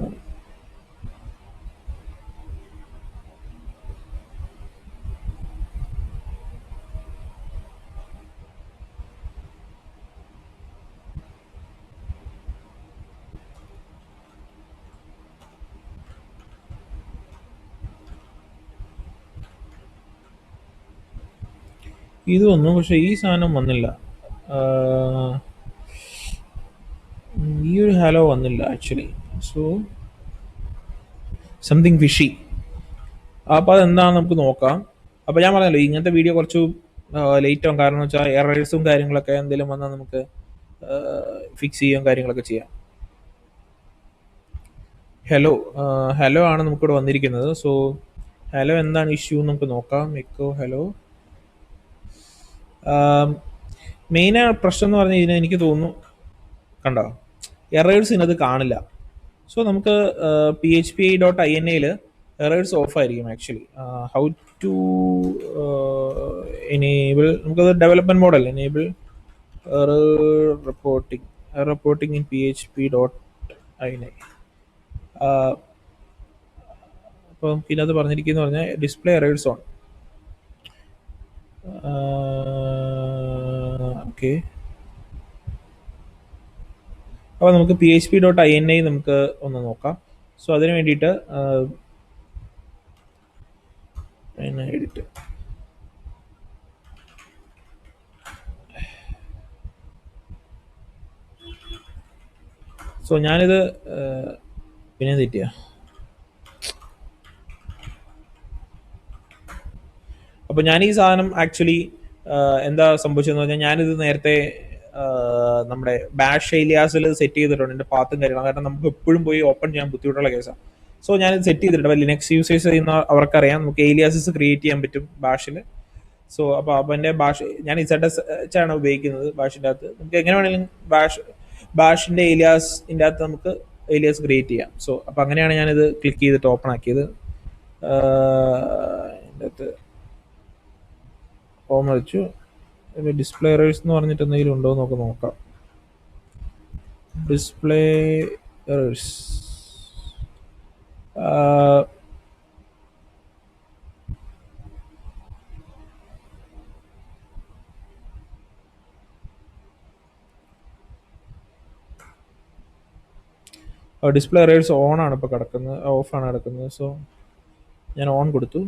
ഇത് വന്നു, പക്ഷെ ഈ സാധനം വന്നില്ല. ഈ ഒരു ഹലോ വന്നില്ല ആക്ച്വലി. So something fishy. അപ്പോൾ അതെന്താണെന്ന് നമുക്ക് നോക്കാം. അപ്പോൾ ഞാൻ പറഞ്ഞല്ലോ ഇങ്ങനത്തെ വീഡിയോ കുറച്ച് ലേറ്റ് ആവും, കാരണം എന്ന് വെച്ചാൽ എറേഴ്സും കാര്യങ്ങളൊക്കെ എന്തെങ്കിലും വന്നാൽ നമുക്ക് ഫിക്സ് ചെയ്യാൻ കാര്യങ്ങളൊക്കെ ചെയ്യാം. ഹലോ, ഹലോ ആണ് നമുക്കിവിടെ വന്നിരിക്കുന്നത്. സോ ഹലോ എന്താണ് ഇഷ്യൂ നമുക്ക് നോക്കാം. Echo hello. മെയിനായ പ്രശ്നം എന്ന് പറഞ്ഞാൽ ഇതിന് എനിക്ക് തോന്നുന്നു, കണ്ടോ, എറേഴ്സ് ഇതിനകത്ത് കാണില്ല. സോ നമുക്ക് P H P dot I N എയിൽ എറേഴ്സ് ഓഫ് ആയിരിക്കും ആക്ച്വലി. ഹൗ ടു എനേബിൾ, നമുക്കത് development model enable reporting in P H P dot I N I. അപ്പോൾ നമുക്ക് ഇതിനകത്ത് പറഞ്ഞിരിക്കുന്നത് പറഞ്ഞാൽ ഡിസ്പ്ലേ എറേഴ്സ് ഓൺ. ഓക്കെ, അപ്പോൾ നമുക്ക് P H P dot I N I നമുക്ക് ഒന്ന് നോക്കാം. സോ അതിന് വേണ്ടിയിട്ട് എഡിറ്റ്. സോ ഞാനിത് പിന്നെ തെറ്റിയ. അപ്പോൾ ഞാൻ ഈ സാധനം ആക്ച്വലി എന്താ സംഭവിച്ചതെന്ന് പറഞ്ഞാൽ, ഞാനിത് നേരത്തെ നമ്മുടെ ബാഷ് ഏലിയാസിൽ സെറ്റ് ചെയ്തിട്ടുണ്ട് എൻ്റെ പാത്തും കാര്യങ്ങളും. കാരണം നമുക്ക് എപ്പോഴും പോയി ഓപ്പൺ ചെയ്യാൻ ബുദ്ധിമുട്ടുള്ള കേസാണ്. സോ ഞാനിത് സെറ്റ് ചെയ്തിട്ടുണ്ട്. അപ്പോൾ ലിനക്സ് യൂസേഴ്സ് ചെയ്യുന്ന അവർക്കറിയാം നമുക്ക് ഏലിയാസസ് ക്രിയേറ്റ് ചെയ്യാൻ പറ്റും ബാഷിൽ. സോ അപ്പോൾ എൻ്റെ ബാഷ് ഞാൻ ZSH ആണ് ഉപയോഗിക്കുന്നത് ബാഷിൻ്റെ അകത്ത്. നമുക്ക് എങ്ങനെ വേണമെങ്കിലും ബാഷിൻ്റെ ഏലിയാസിൻ്റെ അകത്ത് നമുക്ക് ഏലിയാസ് ക്രിയേറ്റ് ചെയ്യാം. സോ അപ്പോൾ അങ്ങനെയാണ് ഞാനിത് ക്ലിക്ക് ചെയ്തിട്ട് ഓപ്പൺ ആക്കിയത്. ഇതിൻ്റെ അകത്ത് ഹോം വെച്ചു. ഡിസ്പ്ലേ എറേഴ്സ് എന്ന് പറഞ്ഞിട്ട് എന്തെങ്കിലും ഉണ്ടോ എന്ന് നമുക്ക് നോക്കാം. Display errors, display errors on ആണ് ഇപ്പോൾ കിടക്കുന്നത്, ഓഫാണ് കിടക്കുന്നത്. സോ ഞാൻ ഓൺ കൊടുത്തു.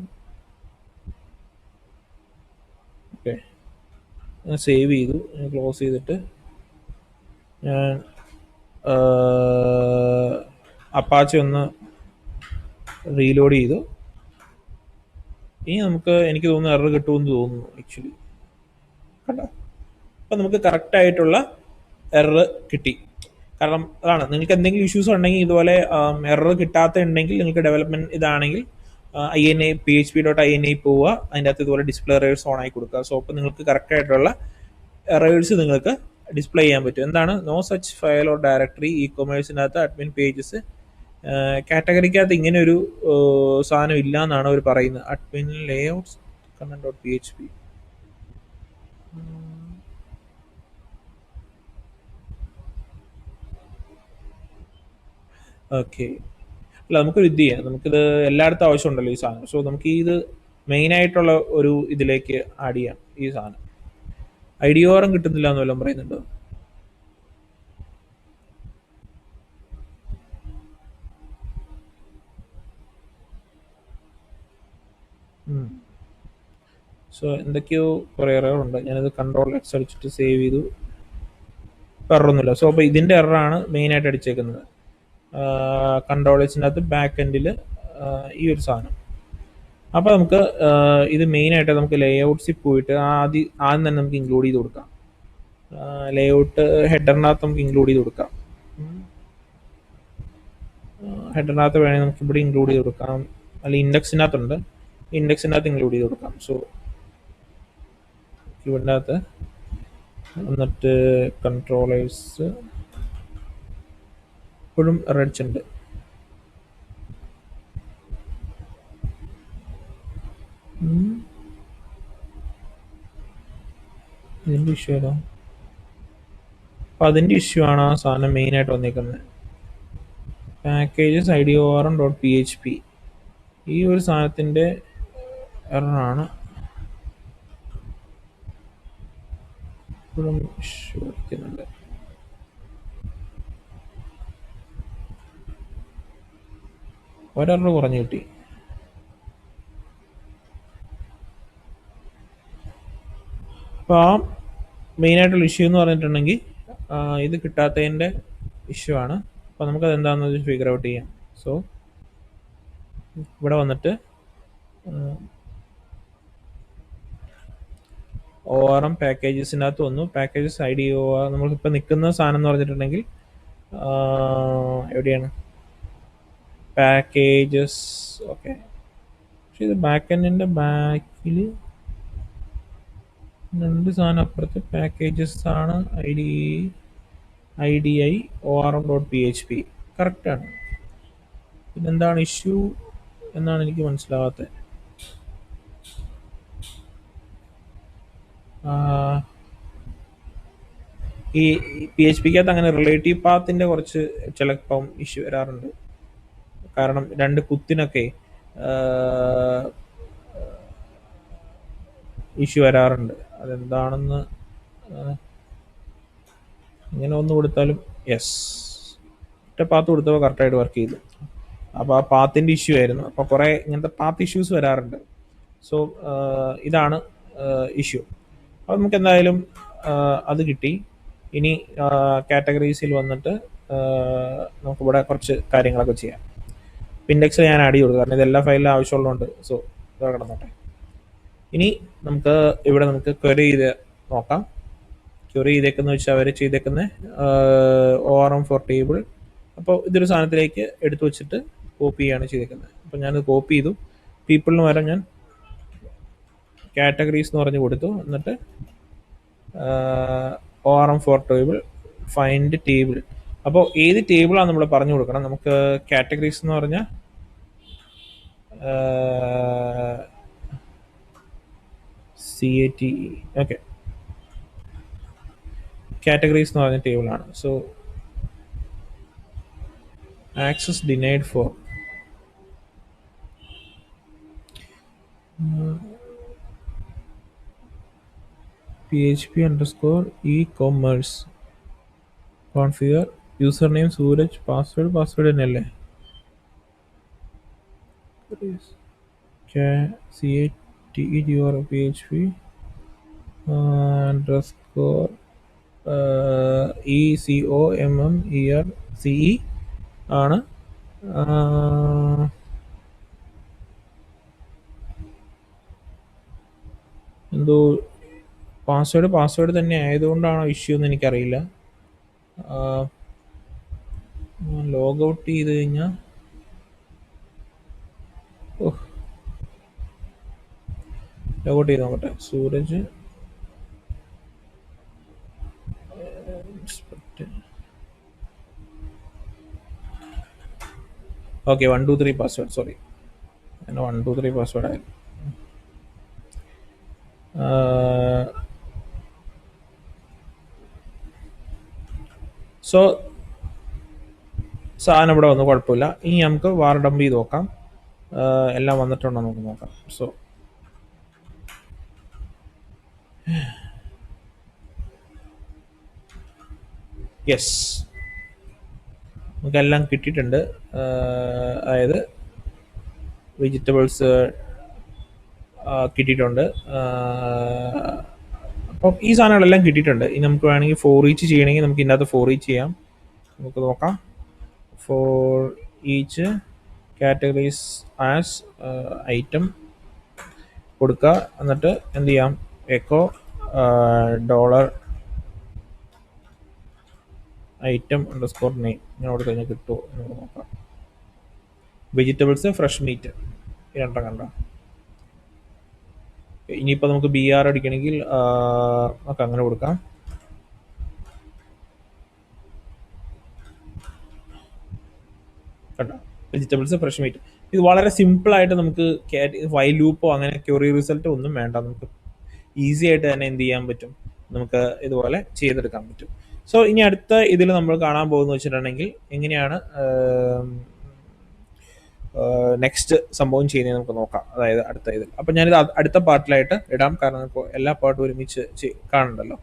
ഓക്കെ, ഞാൻ സേവ് ചെയ്തു. ഞാൻ ക്ലോസ് ചെയ്തിട്ട് ഞാൻ അപ്പാച്ചി ഒന്ന് റീലോഡ് ചെയ്തു. ഇനി നമുക്ക് എനിക്ക് തോന്നുന്നു എറർ കിട്ടുമെന്ന് തോന്നുന്നു ആക്ച്വലി. കണ്ടോ, അപ്പം നമുക്ക് കറക്റ്റായിട്ടുള്ള എറർ കിട്ടി. കാരണം അതാണ്, നിങ്ങൾക്ക് എന്തെങ്കിലും ഇഷ്യൂസ് ഉണ്ടെങ്കിൽ ഇതുപോലെ എറർ കിട്ടാത്ത ഉണ്ടെങ്കിൽ നിങ്ങൾക്ക് ഡെവലപ്മെന്റ് ഇതാണെങ്കിൽ INI php.ini പോവുക, അതിൻ്റെ അകത്ത് ഇതുപോലെ ഡിസ്പ്ലേ എറേഴ്സ് ഓൺ ആയി കൊടുക്കുക. സോ അപ്പോൾ നിങ്ങൾക്ക് കറക്റ്റായിട്ടുള്ള എറേഴ്സ് നിങ്ങൾക്ക് ഡിസ്പ്ലേ ചെയ്യാൻ പറ്റും. എന്താണ് no such file or directory e കൊമേഴ്സിനകത്ത് അഡ്മിൻ പേജസ് കാറ്റഗറിക്കകത്ത് ഇങ്ങനെ ഒരു സാധനം ഇല്ല എന്നാണ് അവർ പറയുന്നത്. Admin layouts content.php. ഓക്കെ, അല്ല നമുക്കൊരു ഇത് ചെയ്യാം, നമുക്കിത് എല്ലായിടത്തും ആവശ്യമുണ്ടല്ലോ ഈ സാധനം. സോ നമുക്ക് ഇത് മെയിൻ ആയിട്ടുള്ള ഒരു ഇതിലേക്ക് ആഡ് ചെയ്യാം ഈ സാധനം. IDORം കിട്ടുന്നില്ല എന്ന് വല്ലതും പറയുന്നുണ്ടോ? സോ എന്തൊക്കെയോ കുറേ എററുണ്ട്. ഞാനത് Ctrl+X അടിച്ചിട്ട് സേവ് ചെയ്തു, എററൊന്നുമില്ല. സോ അപ്പോൾ ഇതിൻ്റെ എററാണ് മെയിനായിട്ട് അടിച്ചേക്കുന്നത്. Ctrl+Hനകത്ത് ബാക്ക് എൻഡിൽ ഈ ഒരു സാധനം. അപ്പോൾ നമുക്ക് ഇത് മെയിനായിട്ട് നമുക്ക് ലേഔട്ട്സിൽ പോയിട്ട് ആദ്യം തന്നെ നമുക്ക് ഇൻക്ലൂഡ് ചെയ്ത് കൊടുക്കാം. ലേഔട്ട് ഹെഡറിനകത്ത് നമുക്ക് ഇൻക്ലൂഡ് ചെയ്ത് കൊടുക്കാം. ഹെഡറിനകത്ത് വേണമെങ്കിൽ നമുക്ക് ഇവിടെ ഇൻക്ലൂഡ് ചെയ്ത് കൊടുക്കാം, അല്ലെങ്കിൽ ഇൻഡെക്സിനകത്തുണ്ട്, ഇൻഡെക്സിനകത്ത് ഇൻക്ലൂഡ് ചെയ്ത് കൊടുക്കാം. സോ ഇവിടെ അകത്ത് എന്നിട്ട് കൺട്രോളേഴ്സ് ഇപ്പോഴും റെഡ്സുണ്ട്. ഇതിൻ്റെ ഇഷ്യൂ ഏതാ? അപ്പം അതിൻ്റെ ഇഷ്യൂ ആണ് ആ സാധനം മെയിനായിട്ട് വന്നിരിക്കുന്നത്. പാക്കേജസ് IDORM.php ഈ ഒരു സാധനത്തിൻ്റെ എററാണ് ഇപ്പോഴും ഇഷ്യൂ വയ്ക്കുന്നുണ്ട്. ഒരെറർ കുറഞ്ഞു കിട്ടി. അപ്പോൾ ആ മെയിനായിട്ടുള്ള ഇഷ്യൂ എന്ന് പറഞ്ഞിട്ടുണ്ടെങ്കിൽ ഇത് കിട്ടാത്തതിൻ്റെ ഇഷ്യൂ ആണ്. അപ്പോൾ നമുക്കത് എന്താണെന്ന് ഫിഗർ ഔട്ട് ചെയ്യാം. സോ ഇവിടെ വന്നിട്ട് ORM പാക്കേജസിനകത്ത് വന്നു. പാക്കേജസ് IDOR നമ്മളിപ്പോൾ നിൽക്കുന്ന സാധനം എന്ന് പറഞ്ഞിട്ടുണ്ടെങ്കിൽ എവിടെയാണ് പാക്കേജസ്? ഓക്കെ, പക്ഷെ ഇത് ബാക്ക് എൻഡിൻ്റെ ബാക്കിൽ രണ്ട് സാധനം അപ്പുറത്ത് പാക്കേജസ് ആണ്. IDI ORM.php കറക്റ്റാണ്. പിന്നെന്താണ് ഇഷ്യൂ എന്നാണ് എനിക്ക് മനസ്സിലാവാത്തത്. ഈ PHPക്കകത്ത് അങ്ങനെ റിലേറ്റീവ് പാത്തിൻ്റെ കുറച്ച് ചിലപ്പം ഇഷ്യൂ വരാറുണ്ട്. കാരണം രണ്ട് കുത്തിനൊക്കെ ഇഷ്യൂ വരാറുണ്ട്. അതെന്താണെന്ന് ഇങ്ങനെ ഒന്ന് കൊടുത്താലും യെസ്, ഒറ്റ പാത്ത് കൊടുത്തപ്പോൾ കറക്റ്റായിട്ട് വർക്ക് ചെയ്തു. അപ്പോൾ ആ പാത്തിൻ്റെ ഇഷ്യൂ ആയിരുന്നു. അപ്പോൾ കുറേ ഇങ്ങനത്തെ പാത്ത് ഇഷ്യൂസ് വരാറുണ്ട്. സോ ഇതാണ് ഇഷ്യൂ. അപ്പോൾ നമുക്ക് എന്തായാലും അത് കിട്ടി. ഇനി കാറ്റഗറീസിൽ വന്നിട്ട് നമുക്കിവിടെ കുറച്ച് കാര്യങ്ങളൊക്കെ ചെയ്യാം. ഇൻഡെക്സ് ഞാൻ ആഡ് ചെയ്ത് കൊടുക്കും, കാരണം ഇതെല്ലാ ഫയലിലും ആവശ്യമുള്ളതുകൊണ്ട്. സോ ഇത് കിടന്നോട്ടെ. ഇനി നമുക്ക് ഇവിടെ നമുക്ക് ക്വറി ചെയ്ത് നോക്കാം. ക്വറി ചെയ്തേക്കുന്ന വെച്ചാൽ അവർ ചെയ്തേക്കുന്ന ORM ഫോർ ടേബിൾ. അപ്പോൾ ഇതൊരു സാധനത്തിലേക്ക് എടുത്തു വെച്ചിട്ട് കോപ്പി ചെയ്യാണ് ചെയ്തേക്കുന്നത്. അപ്പോൾ ഞാനത് കോപ്പി ചെയ്തു. പീപ്പിളിന് പകരം ഞാൻ കാറ്റഗറീസ് എന്ന് പറഞ്ഞ് കൊടുത്തു. എന്നിട്ട് ORM for table find table. അപ്പോൾ ഏത് ടേബിളാണ് നമ്മൾ പറഞ്ഞു കൊടുക്കണം. നമുക്ക് കാറ്റഗറീസ് എന്ന് പറഞ്ഞാൽ CATE. ഓക്കെ, കാറ്റഗറീസ് എന്ന് പറഞ്ഞ ടേബിളാണ്. So access denied for PHP underscore e-commerce configure username Suraj password തന്നെയല്ലേ CATEGOR underscore ECOMMERCE ആണ് എന്തോ പാസ്വേഡ് തന്നെ ആയതുകൊണ്ടാണോ ഇഷ്യൂ എന്ന് എനിക്കറിയില്ല. ലോഗ് ഔട്ട് ചെയ്ത് കഴിഞ്ഞാൽ ലോഗ് ഔട്ട് ചെയ്ത് നോക്കട്ടെ. Suraj okay 123 password sorry 123 password ആയിരുന്നു. സോ സാധനം ഇവിടെ വന്നു, കുഴപ്പമില്ല. ഇനി നമുക്ക് വാർ ഡംപ് ചെയ്ത് നോക്കാം, എല്ലാം വന്നിട്ടുണ്ടോ നമുക്ക് നോക്കാം. സോ യെസ്, നമുക്കെല്ലാം കിട്ടിയിട്ടുണ്ട്. അതായത് വെജിറ്റബിൾസ് കിട്ടിയിട്ടുണ്ട്. അപ്പം ഈ സാധനങ്ങളെല്ലാം കിട്ടിയിട്ടുണ്ട്. ഇനി നമുക്ക് വേണമെങ്കിൽ ഫോർ ഈച്ച് ചെയ്യണമെങ്കിൽ നമുക്ക് ഇതിനകത്ത് ഫോർ ഈച്ച് ചെയ്യാം. നമുക്ക് നോക്കാം. For each categories as item കൊടുക്കുക. എന്നിട്ട് എന്ത് ചെയ്യാം, echo dollar item underscore name ഇങ്ങനെ കൊടുത്തു കഴിഞ്ഞാൽ കിട്ടുമോ എന്ന് നോക്കാം. വെജിറ്റബിൾസ് ഫ്രഷ് മീറ്റ് രണ്ടെണ്ണം കണ്ട. ഇനിയിപ്പോൾ നമുക്ക് BR അടിക്കണമെങ്കിൽ നമുക്ക് അങ്ങനെ കൊടുക്കാം. കണ്ടോ, വെജിറ്റബിൾസ് ഫ്രഷ് മീറ്റ്. ഇത് വളരെ സിമ്പിളായിട്ട് നമുക്ക് വൈൽ ലൂപ്പോ അങ്ങനെ ക്വറി റിസൾട്ടോ ഒന്നും വേണ്ട, നമുക്ക് ഈസി ആയിട്ട് തന്നെ എന്ത് ചെയ്യാൻ പറ്റും, നമുക്ക് ഇതുപോലെ ചെയ്തെടുക്കാൻ പറ്റും. സോ ഇനി അടുത്ത ഇതിൽ നമ്മൾ കാണാൻ പോകുന്നത് വെച്ചിട്ടുണ്ടെങ്കിൽ എങ്ങനെയാണ് നെക്സ്റ്റ് സംഭവം ചെയ്യുന്നത് നമുക്ക് നോക്കാം. അതായത് അടുത്ത ഇതിൽ. അപ്പം ഞാനിത് അടുത്ത പാർട്ടിലായിട്ട് ഇടാം, കാരണം ഇപ്പോൾ എല്ലാ പാർട്ടും ഒരുമിച്ച് കാണണ്ടല്ലോ.